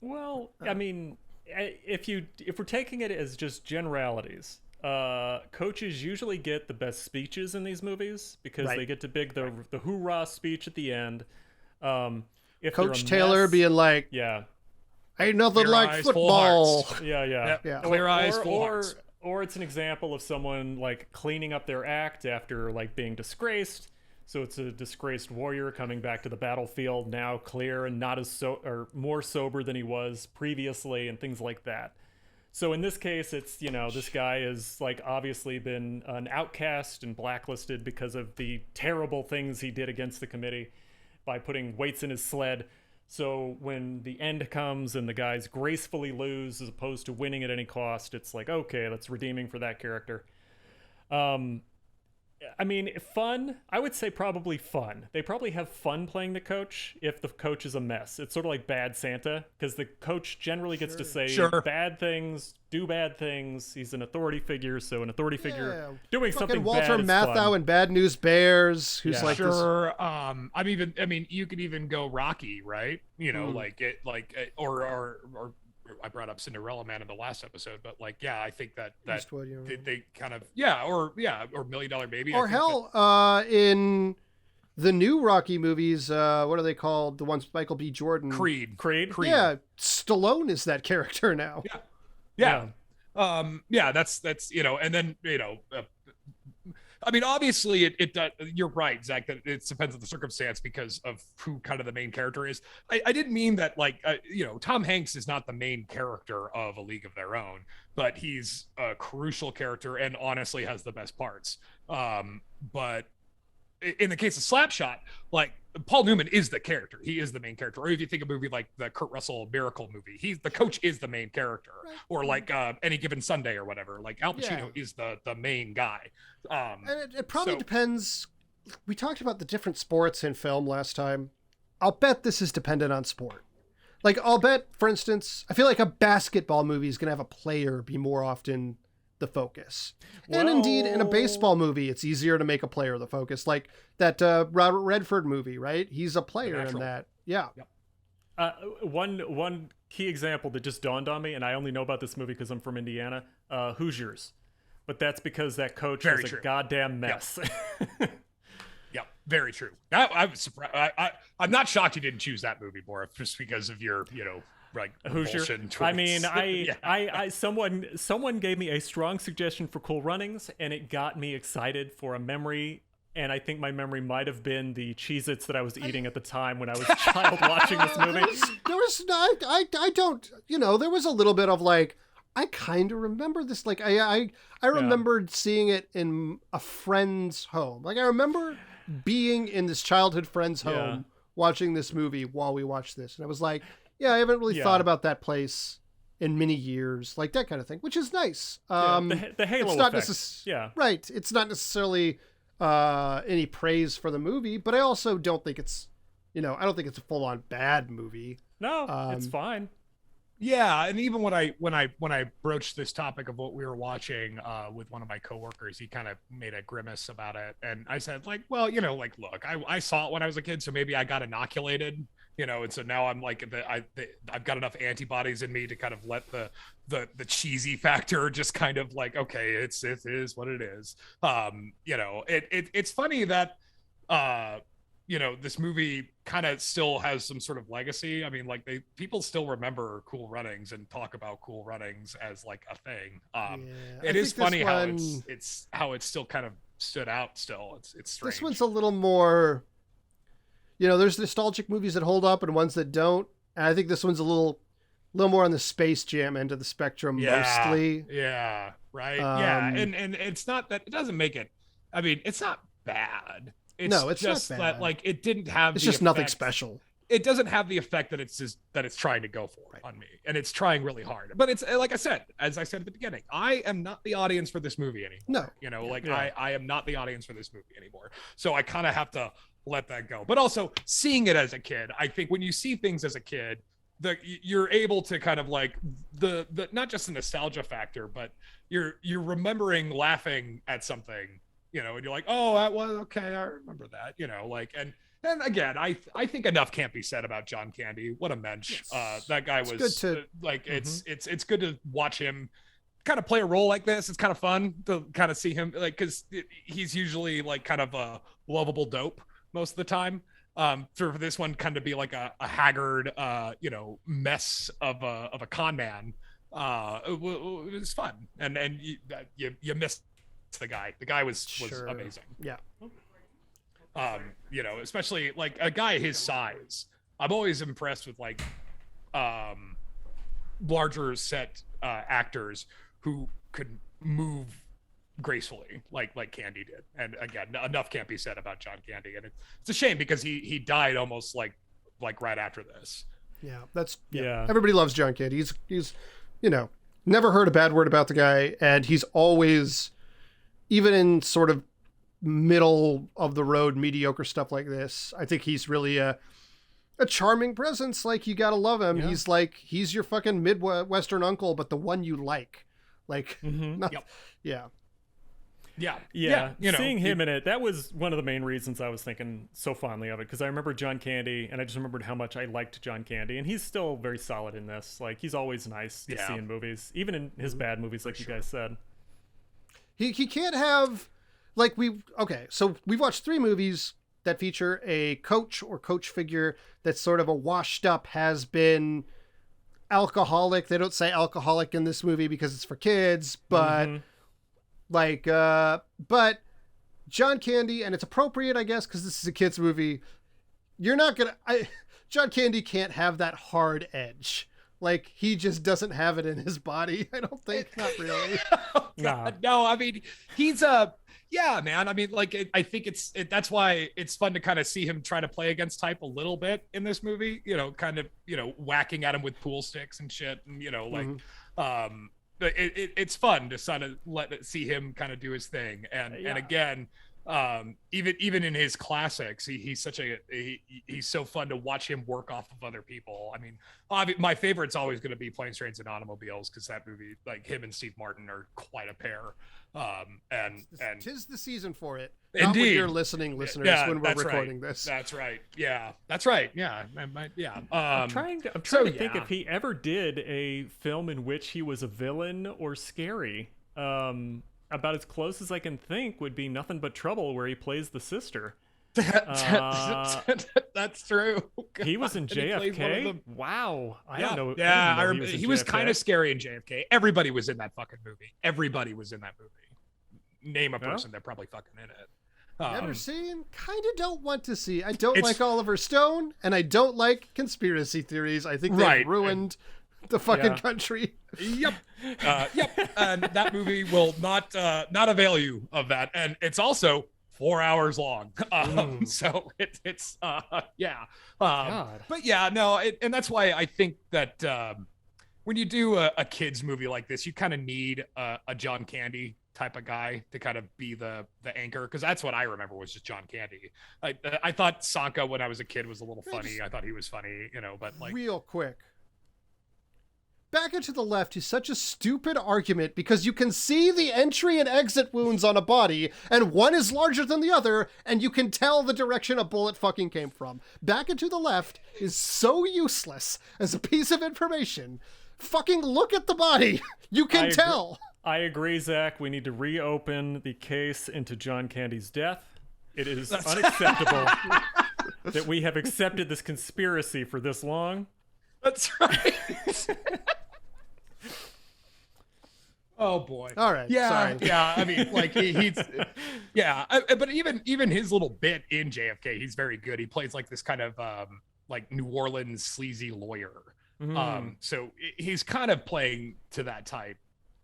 I mean, if we're taking it as just generalities, coaches usually get the best speeches in these movies because they get to the hoorah speech at the end. If Coach Taylor being like, ain't nothing like football. Yeah. Clear eyes, full hearts. Or it's an example of someone like cleaning up their act after like being disgraced. So it's a disgraced warrior coming back to the battlefield, now clear and not as or more sober than he was previously, and things like that. So in this case, it's, you know, this guy has like obviously been an outcast and blacklisted because of the terrible things he did against the committee by putting weights in his sled. So when the end comes and the guys gracefully lose as opposed to winning at any cost, it's like, okay, that's redeeming for that character. I mean, fun, I would say probably fun. They probably have fun playing the coach if the coach is a mess. It's sort of like Bad Santa, because the coach generally gets to say bad things, do bad things. He's an authority figure, so an authority figure doing something Walter bad is Matthau fun. and Bad News Bears, who's like this. I mean, you could even go Rocky, right? You know, or I brought up Cinderella Man in the last episode, but like, yeah, I think that they kind of, or $1 Million Baby. Or in the new Rocky movies, what are they called? The ones with Michael B. Jordan. Creed. Yeah, Stallone is that character now. Yeah. That's, you know, and then, you know, I mean, obviously, it you're right, Zach, that it depends on the circumstance because of who kind of the main character is. I didn't mean that, like, you know, Tom Hanks is not the main character of A League of Their Own, but he's a crucial character and honestly has the best parts. But in the case of Slapshot, like, Paul Newman is the character. He is the main character. Or if you think of a movie like the Kurt Russell Miracle movie, the coach is the main character. Right. Or like Any Given Sunday or whatever. Like Al Pacino is the main guy. And it probably depends. We talked about the different sports in film last time. I'll bet this is dependent on sport. Like, I'll bet, for instance, I feel like a basketball movie is going to have a player be more often the focus. And indeed, in a baseball movie, it's easier to make a player the focus. Like that Robert Redford movie, right? He's a player in that. Yeah. Yep. One key example that just dawned on me, and I only know about this movie because I'm from Indiana, Hoosiers. But that's because that coach was a goddamn mess. Yep. Yep, very true. I was surprised. I'm not shocked you didn't choose that movie, Bora, just because of your, you know, like Hoosier. I mean, someone gave me a strong suggestion for Cool Runnings, and it got me excited for a memory. And I think my memory might have been the Cheez-Its that I was eating at the time when I was a child watching this movie. I don't, you know, there was a little bit of like, I kind of remember this. Like, I remembered seeing it in a friend's home. Like, I remember being in this childhood friend's home watching this movie while we watched this. And I was like, yeah, I haven't really thought about that place in many years, like that kind of thing, which is nice. The halo effect. Right. It's not necessarily any praise for the movie, but I also don't think it's, you know, I don't think it's a full-on bad movie. No, it's fine. Yeah, and even when I broached this topic of what we were watching with one of my coworkers, he kind of made a grimace about it, and I said, like, well, you know, like, look, I saw it when I was a kid, so maybe I got inoculated, you know, and so now I'm like, I've got enough antibodies in me to kind of let the cheesy factor just kind of like, okay, it is what it is. You know, it's funny that you know, this movie kind of still has some sort of legacy. I mean, like, people still remember Cool Runnings and talk about Cool Runnings as like a thing. It is funny how it's still kind of stood out still. It's strange. This one's a little more, you know, there's nostalgic movies that hold up and ones that don't. And I think this one's a little more on the Space Jam end of the spectrum mostly. Yeah, right. And it's not that, it doesn't make it, I mean, it's not bad. It's just not bad. That, like, it didn't have. It's just nothing special. It doesn't have the effect that it's trying to go for on me, and it's trying really hard. But it's like I said, as I said at the beginning, I am not the audience for this movie anymore. No, you know, I am not the audience for this movie anymore. So I kind of have to let that go. But also seeing it as a kid, I think when you see things as a kid, you're able to kind of like the not just the nostalgia factor, but you're remembering laughing at something. You know, and you're like, oh, that was okay. I remember that, you know, like, and again, I think enough can't be said about John Candy. What a mensch. Yes. That guy was good to, like, it's good to watch him kind of play a role like this. It's kind of fun to kind of see him, like, cause he's usually like kind of a lovable dope most of the time. For this one kind of be like a haggard, you know, mess of a con man. It was fun, and you missed the guy. The guy was amazing. Yeah. You know, especially like a guy his size. I'm always impressed with like larger set actors who could move gracefully like Candy did. And again, enough can't be said about John Candy, and it's a shame because he died almost like right after this. Yeah, everybody loves John Candy. He's you know, never heard a bad word about the guy, and he's always, even in sort of middle of the road mediocre stuff like this, I think he's really a charming presence. Like, you gotta love him. Yeah. He's your fucking Midwestern uncle, but the one you like. Like, yeah. You know, seeing him in it, that was one of the main reasons I was thinking so fondly of it, because I remember John Candy, and I just remembered how much I liked John Candy, and he's still very solid in this. Like, he's always nice to see in movies, even in his bad movies, like you guys said. He can't have, like, so we've watched 3 movies that feature a coach or coach figure that's sort of a washed up, has been alcoholic. They don't say alcoholic in this movie because it's for kids, but but John Candy, and it's appropriate, I guess, because this is a kid's movie. John Candy can't have that hard edge. Like, he just doesn't have it in his body. I don't think. Not really. Oh, God, no. I mean, he's yeah, man. I mean, like, I think that's why it's fun to kind of see him try to play against type a little bit in this movie, you know, kind of, you know, whacking at him with pool sticks and shit. And, you know, like, it's fun to sort of see him kind of do his thing. And again, even in his classics, he's so fun to watch him work off of other people. I mean, my favorite's always going to be Planes, Trains, and Automobiles, because that movie, like, him and Steve Martin are quite a pair. And 'tis the season for it. Indeed. Not when you're listening, listeners, when we're recording this. That's right. Yeah, that's right. Yeah, I'm trying to think if he ever did a film in which he was a villain or scary. About as close as I can think would be Nothing But Trouble, where he plays the sister. That's true. He was in JFK. Wow, I don't know. Yeah, I remember. He was kind of scary in JFK. Everybody was in that fucking movie. Name a person they're probably fucking in it. Never seen, kind of don't want to see. I don't like Oliver Stone, and I don't like conspiracy theories. I think they've ruined the fucking country. Yep. And that movie will not avail you of that. And it's also 4 hours long. So it's but yeah, no, and that's why I think that when you do a kid's movie like this, you kind of need a John Candy type of guy to kind of be the anchor, because that's what I remember was just John Candy. I thought Sanka when I was a kid was a little funny. I thought he was funny, you know, but like, real quick, Back and to the Left is such a stupid argument because you can see the entry and exit wounds on a body, and one is larger than the other, and you can tell the direction a bullet fucking came from. Back and to the Left is so useless as a piece of information. Fucking look at the body. You can tell. I agree, Zach. We need to reopen the case into John Candy's death. It is unacceptable that we have accepted this conspiracy for this long. That's right. Oh boy. All right. Yeah. Sorry. Yeah. I mean, like he's yeah. But even his little bit in JFK, he's very good. He plays like this kind of like New Orleans sleazy lawyer. So he's kind of playing to that type,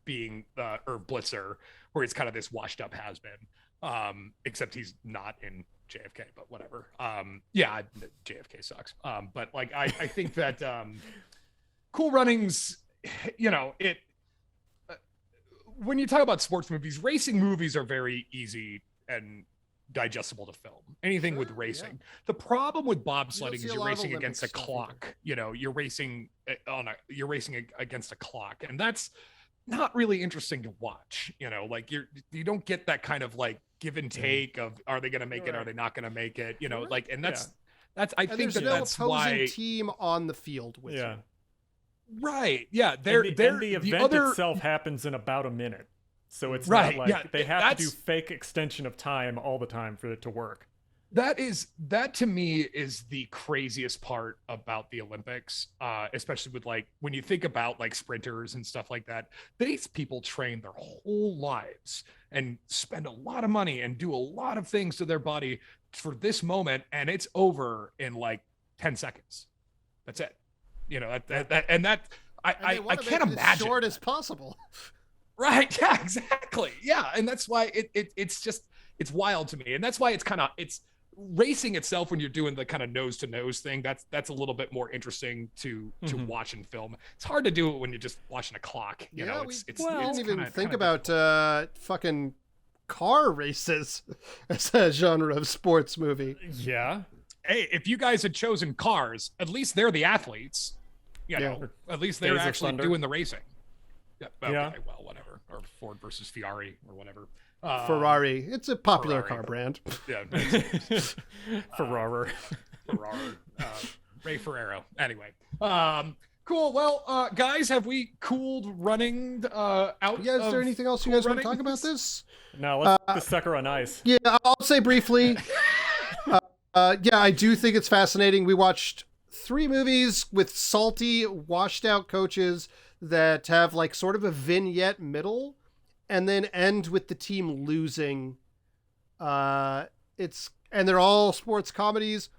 being or Blitzer, where he's kind of this washed up has been. Except he's not in JFK, but whatever. Yeah, JFK sucks. But like I think that Cool Runnings, you know, it. When you talk about sports movies, racing movies are very easy and digestible to film. Anything with racing. Yeah. The problem with bobsledding is you're racing against a clock. You know, you're racing against a clock, and that's not really interesting to watch. You know, like you don't get that kind of like give and take of are they going to make it, are they not going to make it? You know, like, and that's I think that's why team on the field with you. Right. Yeah. The event itself happens in about a minute. So it's not like they have to do fake extension of time all the time for it to work. That to me is the craziest part about the Olympics, especially with like when you think about like sprinters and stuff like that. These people train their whole lives and spend a lot of money and do a lot of things to their body for this moment, and it's over in like 10 seconds. That's it. You know, I can't imagine as short as possible. Right. Yeah, exactly. Yeah. And that's why it's wild to me. And that's why it's racing itself when you're doing the kind of nose to nose thing. That's a little bit more interesting to watch in film. It's hard to do it when you're just watching a clock. You know, we didn't even think about fucking car races as a genre of sports movie. Yeah. Hey, if you guys had chosen cars, at least they're the athletes. You know, at least they're actually doing the racing. Yeah. Okay, yeah. Well, whatever. Or Ford versus Ferrari or whatever. Ferrari. It's a popular car brand. Yeah. Ferrari. Ray Ferrero. Anyway. Cool. Well, guys, have we cooled running out? Yeah, is there anything else you guys want to talk about this? No, let's put the sucker on ice. Yeah, I'll say briefly. Yeah, I do think it's fascinating. We watched 3 movies with salty, washed out coaches that have like sort of a vignette middle and then end with the team losing. And they're all sports comedies.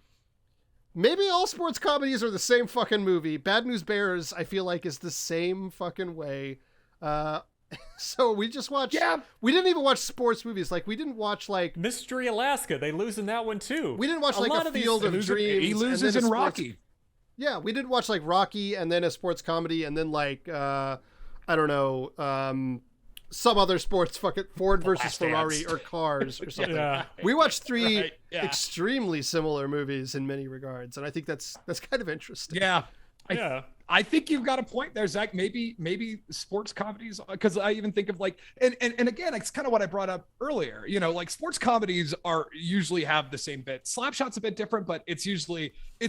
Maybe all sports comedies are the same fucking movie. Bad News Bears, I feel like, is the same fucking way. So we just watched. Yeah. We didn't even watch sports movies. Like, we didn't watch like Mystery Alaska. They lose in that one too. We didn't watch like a Field of Dreams. He loses in Rocky. Yeah, we didn't watch like Rocky and then a sports comedy and then like I don't know, some other sports, fucking Ford versus Ferrari or Cars or something. Yeah. We watched 3 extremely similar movies in many regards, and I think that's kind of interesting. Yeah. I think you've got a point there, Zach. Maybe sports comedies, because I even think of like, and again, it's kind of what I brought up earlier. You know, like sports comedies are usually have the same bit. Slapshot's a bit different, but it's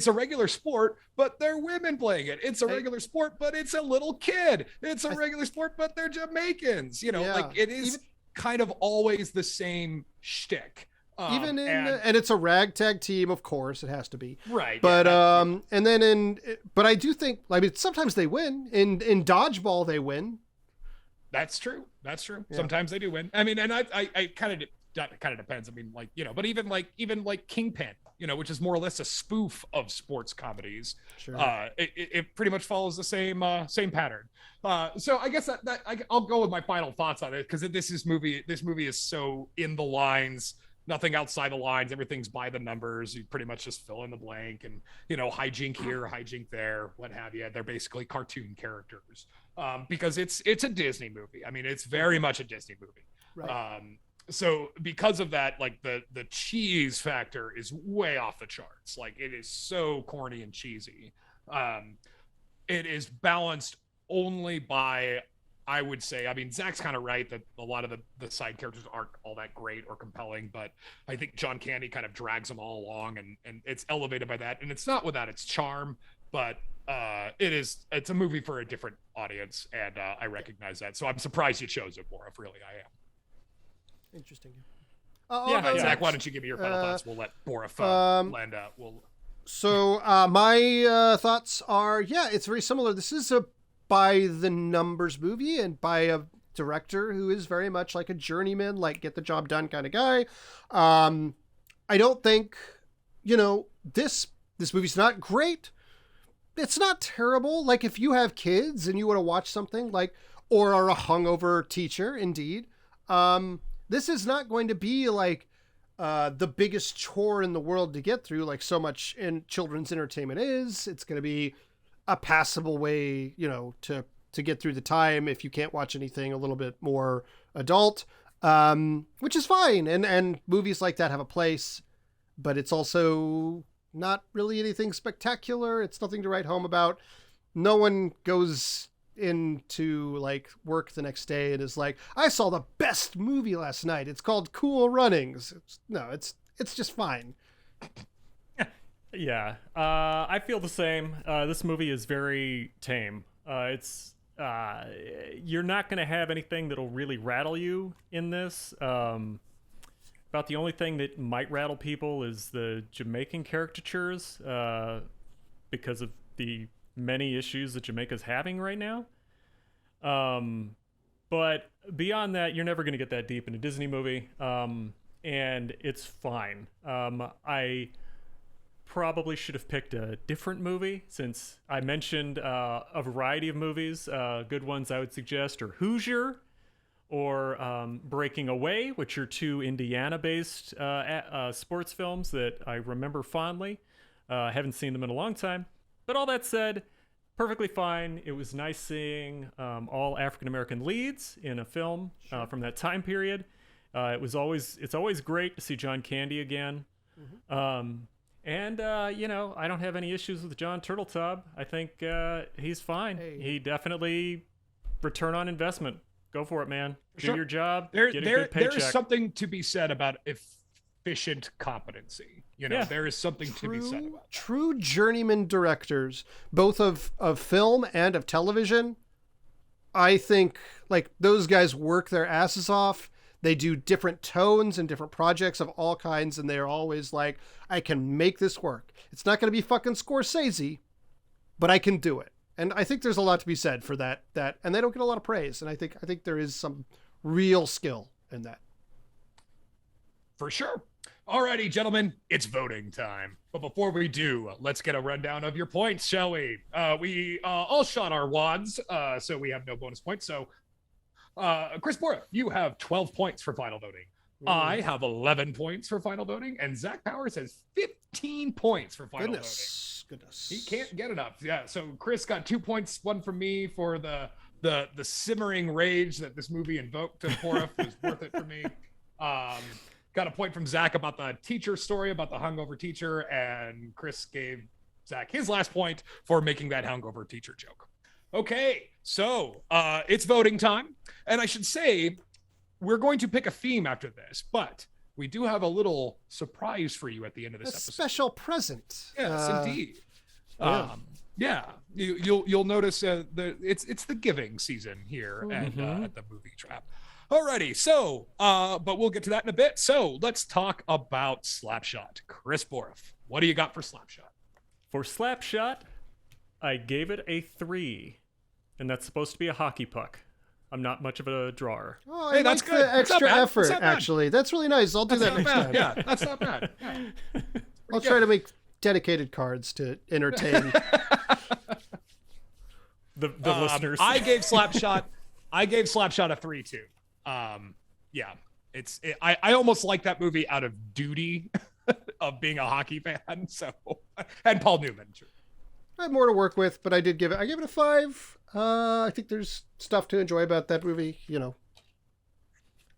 a regular sport, but they're women playing it. It's a regular sport, but it's a little kid. It's a regular sport, but they're Jamaicans. You know, like it is kind of always the same shtick. Even in and it's a ragtag team, of course it has to be right. But but I do think, I mean, sometimes they win in dodgeball. They win. That's true. Yeah. Sometimes they do win. I mean, and I kind of depends. I mean, like, you know, but even like Kingpin, you know, which is more or less a spoof of sports comedies. Sure. It pretty much follows the same pattern. So I guess I'll go with my final thoughts on it, because this movie is so in the lines. Nothing outside the lines. Everything's by the numbers. You pretty much just fill in the blank, and, you know, hijink here, hijink there, what have you. They're basically cartoon characters, because it's a Disney movie. I mean, it's very much a Disney movie. Right. So because of that, like the cheese factor is way off the charts. Like, it is so corny and cheesy. It is balanced only by, I would say, I mean, Zach's kind of right that a lot of the side characters aren't all that great or compelling, but I think John Candy kind of drags them all along, and it's elevated by that. And it's not without its charm, but it's a movie for a different audience, and I recognize that. So I'm surprised you chose it, Bora. Really, I am. Interesting. Zach, why don't you give me your final thoughts? We'll let Bora land out. So my thoughts are, it's very similar. This is a by the numbers movie, and by a director who is very much like a journeyman, like get the job done kind of guy. I don't think, you know, this movie's not great. It's not terrible. Like, if you have kids and you want to watch something like, or are a hungover teacher, indeed, this is not going to be like the biggest chore in the world to get through, like so much in children's entertainment is. It's going to be a passable way, you know, to get through the time if you can't watch anything a little bit more adult, which is fine. And movies like that have a place, but it's also not really anything spectacular. It's nothing to write home about. No one goes into like work the next day and is like, I saw the best movie last night. It's called Cool Runnings. It's just fine. Yeah, I feel the same. This movie is very tame. You're not going to have anything that'll really rattle you in this. about the only thing that might rattle people is the Jamaican caricatures, because of the many issues that Jamaica's having right now. But beyond that, you're never going to get that deep in a Disney movie, and it's fine. I probably should have picked a different movie, since I mentioned a variety of movies. Good ones I would suggest are Hoosier or Breaking Away, which are two Indiana-based sports films that I remember fondly. Haven't seen them in a long time. But all that said, perfectly fine. It was nice seeing all African-American leads in a film from that time period. It's always great to see John Candy again. You know, I don't have any issues with John Turteltaub. I think he's fine. Hey. He definitely return on investment. Go for it, man. Do your job. Get a good paycheck. There is something to be said about efficient competency. You know, there is something to be said about that. True journeyman directors, both of film and of television. I think like those guys work their asses off. They do different tones and different projects of all kinds, and they're always like, I can make this work. It's not going to be fucking Scorsese, but I can do it. And I think there's a lot to be said for that, and they don't get a lot of praise. And I think there is some real skill in that. For sure. Alrighty, gentlemen, it's voting time. But before we do, let's get a rundown of your points, shall we? We all shot our wads, so we have no bonus points. So, Chris Bora, you have 12 points for final voting. I have 11 points for final voting, and Zach Powers has 15 points for final voting. Goodness. He can't get enough. Yeah, so Chris got 2 points, one from me for the simmering rage that this movie invoked to Porif was worth it for me. Got a point from Zach about the teacher story, about the hungover teacher, and Chris gave Zach his last point for making that hungover teacher joke. Okay, so it's voting time. And I should say, we're going to pick a theme after this, but we do have a little surprise for you at the end of this episode. Special present. Yes, indeed. You'll notice it's the giving season here at the Movie Trap. Alrighty, so but we'll get to that in a bit. So let's talk about Slapshot. Chris Boroff, what do you got for Slapshot? For Slapshot, I gave it a 3, and that's supposed to be a hockey puck. I'm not much of a drawer. Oh, hey, that's good. Extra effort, actually. That's really nice. I'll do that next time. Yeah, that's not bad. Yeah. I'll try to make dedicated cards to entertain the listeners. I gave Slapshot a 3 too. Yeah, I almost like that movie out of duty of being a hockey fan. So, and Paul Newman. Sure. I have more to work with, but I gave it a 5. I think there's stuff to enjoy about that movie, you know.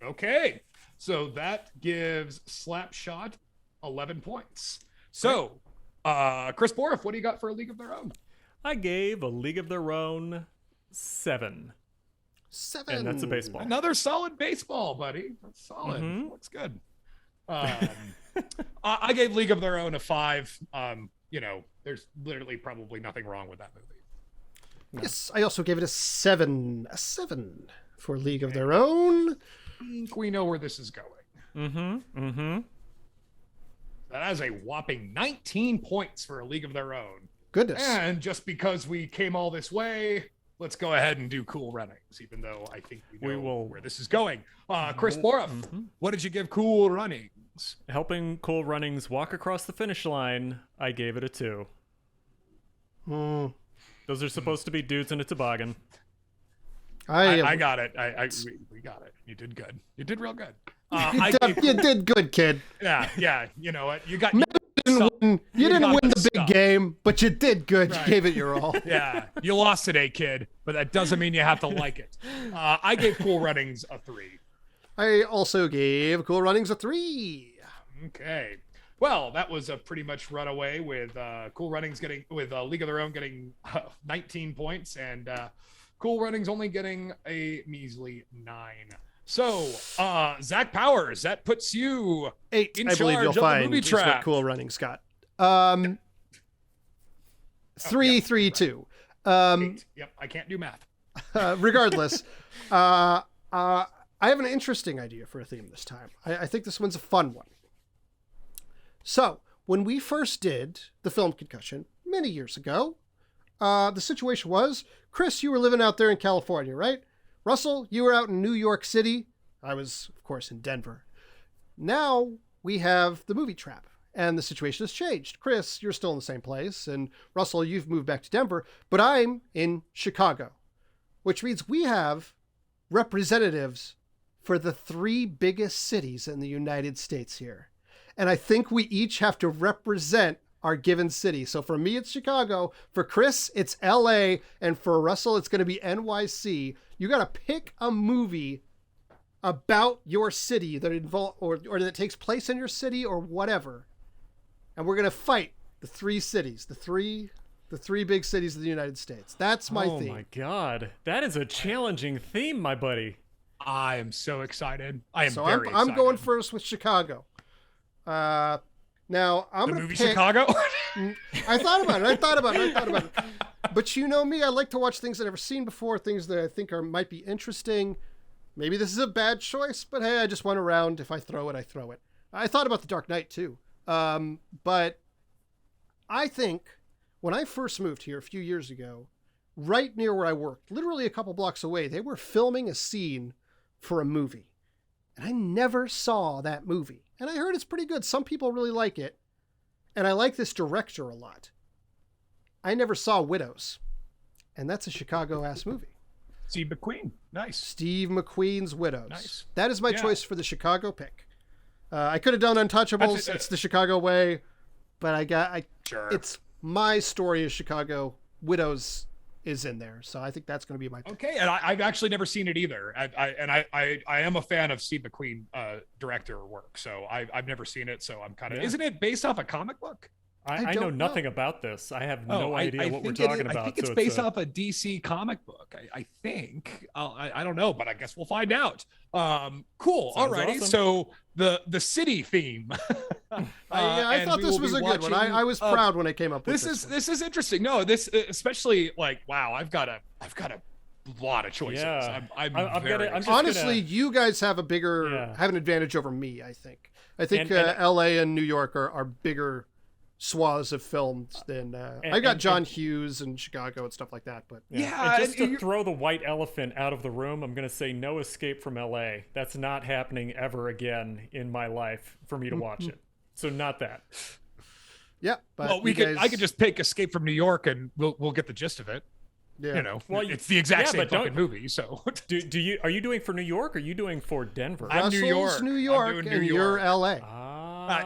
Okay, so that gives Slapshot 11 points. So, Chris Boroff, what do you got for A League of Their Own? I gave A League of Their Own 7. 7. And that's a baseball. Another solid baseball, buddy. That's solid. Looks good. I gave League of Their Own a 5. You know, there's literally probably nothing wrong with that movie. No. Yes, I also gave it a 7. A 7 for League of Their Own. I think we know where this is going. That has a whopping 19 points for A League of Their Own. Goodness. And just because we came all this way, let's go ahead and do Cool Runnings, even though I think we know where this is going. Chris Boroff, what did you give Cool Runnings? Helping Cool Runnings walk across the finish line, I gave it a 2. Those are supposed to be dudes in a toboggan. I got it. We got it. You did good. You did real good. You did good, kid. Yeah. You know what? You got. You didn't win the big game, but you did good. Right. You gave it your all. Yeah, you lost today, kid, but that doesn't mean you have to like it. I gave Cool Runnings a 3. I also gave Cool Runnings a 3. Okay. Well, that was a pretty much runaway with Cool Runnings with League of Their Own getting 19 points and Cool Runnings only getting a measly 9. So, Zach Powers, that puts you 8. In I believe you'll charge of find the Movie is Trap. what Cool Runnings got. 3, 3, 2. 8. Yep, I can't do math. Regardless, I I have an interesting idea for a theme this time. I think this one's a fun one. So, when we first did the Film Concussion many years ago, the situation was, Chris, you were living out there in California, right? Russell, you were out in New York City. I was, of course, in Denver. Now we have the movie trap, and the situation has changed. Chris, you're still in the same place, and Russell, you've moved back to Denver, but I'm in Chicago, which means we have representatives for the 3 biggest cities in the United States here. And I think we each have to represent our given city. So for me, it's Chicago. For Chris, it's LA. And for Russell, it's going to be NYC. You got to pick a movie about your city that involve or that takes place in your city or whatever. And we're going to fight the 3 cities, the three big cities of the United States. That's my theme. Oh my God. That is a challenging theme, my buddy. I am so excited. I am very excited. I'm going first with Chicago. Now I'm going to pick Chicago. I thought about it. But you know me, I like to watch things I've never seen before, things that I think might be interesting. Maybe this is a bad choice, but hey, I just went around. If I throw it, I throw it. I thought about The Dark Knight too. But I think when I first moved here a few years ago, right near where I worked, literally a couple blocks away, they were filming a scene for a movie. And I never saw that movie. And I heard it's pretty good. Some people really like it. And I like this director a lot. I never saw Widows. And that's a Chicago-ass movie. Steve McQueen. Nice. Steve McQueen's Widows. Nice. That is my choice for the Chicago pick. I could have done Untouchables. It's the Chicago way. But sure. It's my story of Chicago. Widows is in there. So I think that's going to be my pick. Okay. And I've actually never seen it either. I am a fan of Steve McQueen director work. So I've never seen it. So I'm kind of, isn't it based off a comic book? I know nothing about this. I have no idea what we're talking about. I think it's based off a DC comic book. I think. I don't know, but I guess we'll find out. Cool. Sounds Alrighty. awesome. So the city theme. I thought this was a good one. I was proud when I came up with this. This is interesting. No, this especially like wow. I've got a lot of choices. Yeah. Honestly, you guys have have an advantage over me. I think L.A. and New York are bigger swaths of films than I got John Hughes and Chicago and stuff like that. But and just to throw the white elephant out of the room, I'm going to say No Escape from LA. That's not happening ever again in my life for me to watch it. So not that. Yeah, but I could just pick Escape from New York and we'll get the gist of it. Yeah. You know, it's the exact same fucking movie. So are you doing for New York or are you doing for Denver? I'm New York, and you're LA.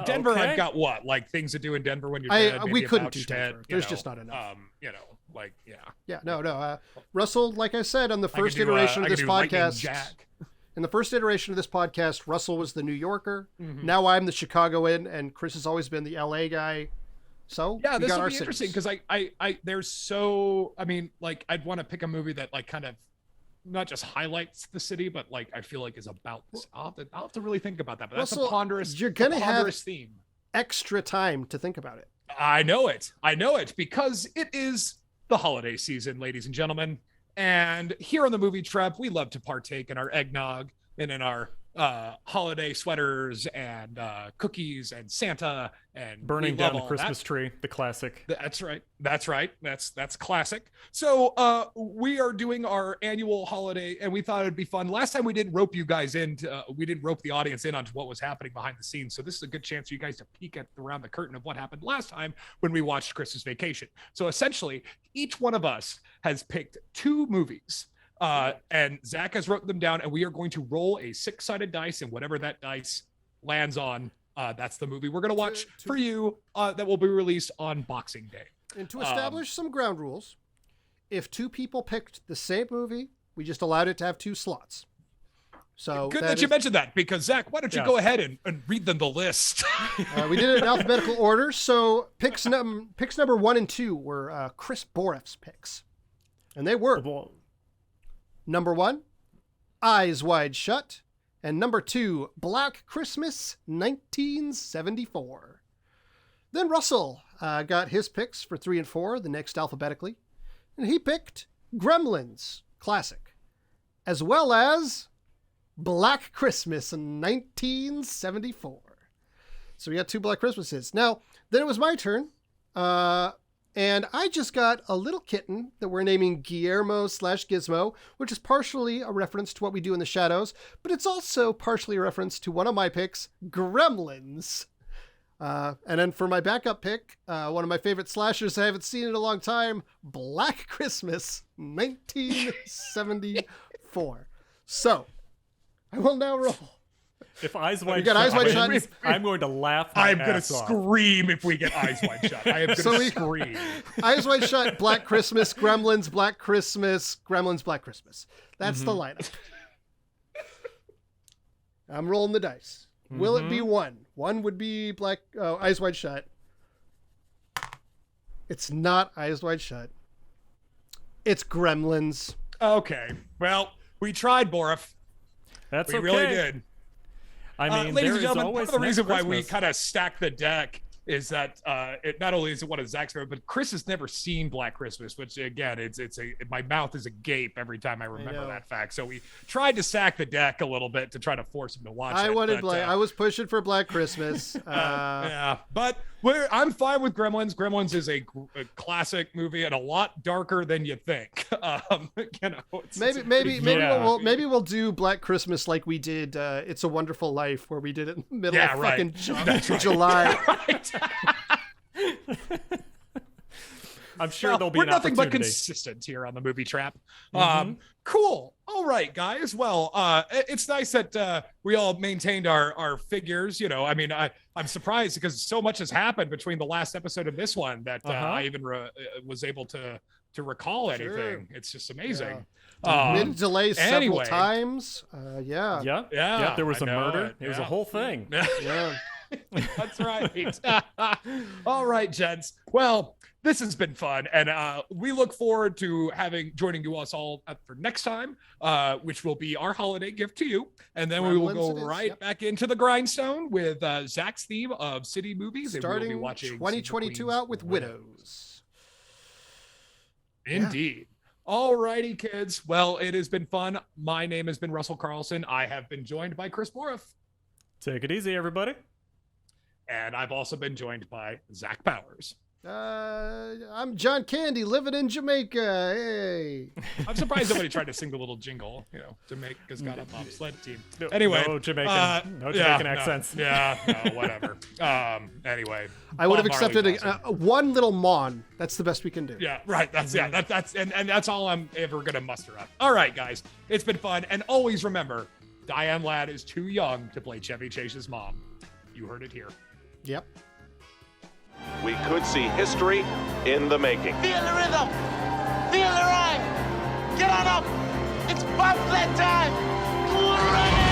Denver, okay. I've got what? Like things to do in Denver when you're dead? We couldn't do Denver. There's just not enough. Yeah, no. Russell, like I said, on the first iteration of this podcast, in the first iteration of this podcast, Russell was the New Yorker. Mm-hmm. Now I'm the Chicagoan, and Chris has always been the LA guy. So yeah, this will be interesting because I'd want to pick a movie that like kind of not just highlights the city, but like I feel like is about this. I'll have to really think about that. But Russell, that's a ponderous. You're gonna have theme. Extra time to think about it. I know it because it is the holiday season, ladies and gentlemen. And here on the Movie Trap, we love to partake in our eggnog and in our holiday sweaters and cookies and Santa and burning down the Christmas tree, the classic. That's right. That's classic. So we are doing our annual holiday, and we thought it'd be fun. Last time we didn't rope you guys in. We didn't rope the audience in onto what was happening behind the scenes. So this is a good chance for you guys to peek around the curtain of what happened last time when we watched Christmas Vacation. So essentially, each one of us has picked 2 movies. And Zach has wrote them down, and we are going to roll a 6-sided dice, and whatever that dice lands on, that's the movie we're going to watch for you that will be released on Boxing Day. And to establish some ground rules, if 2 people picked the same movie, we just allowed it to have 2 slots. So good that you mentioned that, because Zach, why don't you go ahead and read them the list? We did it in alphabetical order. So picks number 1 and 2 were Chris Boreff's picks, and they were. Number 1, Eyes Wide Shut. And number 2, Black Christmas 1974. Then Russell got his picks for 3 and 4, the next alphabetically. And he picked Gremlins, classic. As well as Black Christmas in 1974. So we got 2 Black Christmases. Now, then it was my turn. And I just got a little kitten that we're naming Guillermo/Gizmo, which is partially a reference to what we do in the shadows, but it's also partially a reference to one of my picks, Gremlins. And then for my backup pick, one of my favorite slashers I haven't seen in a long time, Black Christmas, 1974. So, I will now roll. If Eyes Wide got Eyes Wide Shut. I'm going to laugh my I'm going to ass off. scream if we get Eyes Wide Shut. I am going to scream. Eyes Wide Shut, Black Christmas, Gremlins, Black Christmas, Gremlins, Black Christmas. That's the lineup. I'm rolling the dice. Will it be 1? 1 would be Eyes Wide Shut. It's not Eyes Wide Shut. It's Gremlins. Okay. Well, we tried, Borif. That's we okay. really did. I mean, ladies there and gentlemen, is part always of the reason why we Christmas. kind of stack the deck is that it not only is it one of Zach's favorite, but Chris has never seen Black Christmas, which again, my mouth is agape every time I remember that fact. So we tried to stack the deck a little bit to try to force him to watch it. I was pushing for Black Christmas. Yeah, but I'm fine with Gremlins. Gremlins is a classic movie and a lot darker than you think. Maybe we'll do Black Christmas like we did It's a Wonderful Life, where we did it in the middle of fucking July. Right. I'm sure there'll be we're an nothing but opportunity. consistent here on the Movie Trap. Cool. All right, guys. Well, it's nice that we all maintained our figures. You know, I mean, I'm surprised because so much has happened between the last episode and this one that I even was able to recall anything. Sure. It's just amazing. Mid delay several times. Yeah. There was a murder. It was a whole thing. Yeah. That's right. All right, gents. Well, this has been fun, and we look forward to joining us all for next time, which will be our holiday gift to you. And then we will go back into the grindstone with Zach's theme of city movies. Starting and we'll be watching 2022 out with Widows. Indeed. Yeah. All righty, kids. Well, it has been fun. My name has been Russell Carlson. I have been joined by Chris Borif. Take it easy, everybody. And I've also been joined by Zach Powers. I'm John Candy, living in Jamaica. Hey. I'm surprised nobody tried to sing the little jingle. You know, Jamaica's got a bobsled team. Anyway, no Jamaican accents. Whatever. Anyway, I would have accepted one little mon. That's the best we can do. Yeah, right. That's that's all I'm ever gonna muster up. All right, guys, it's been fun, and always remember, Diane Ladd is too young to play Chevy Chase's mom. You heard it here. Yep. We could see history in the making. Feel the rhythm. Feel the rhyme. Get on up. It's bobsled time. Hooray!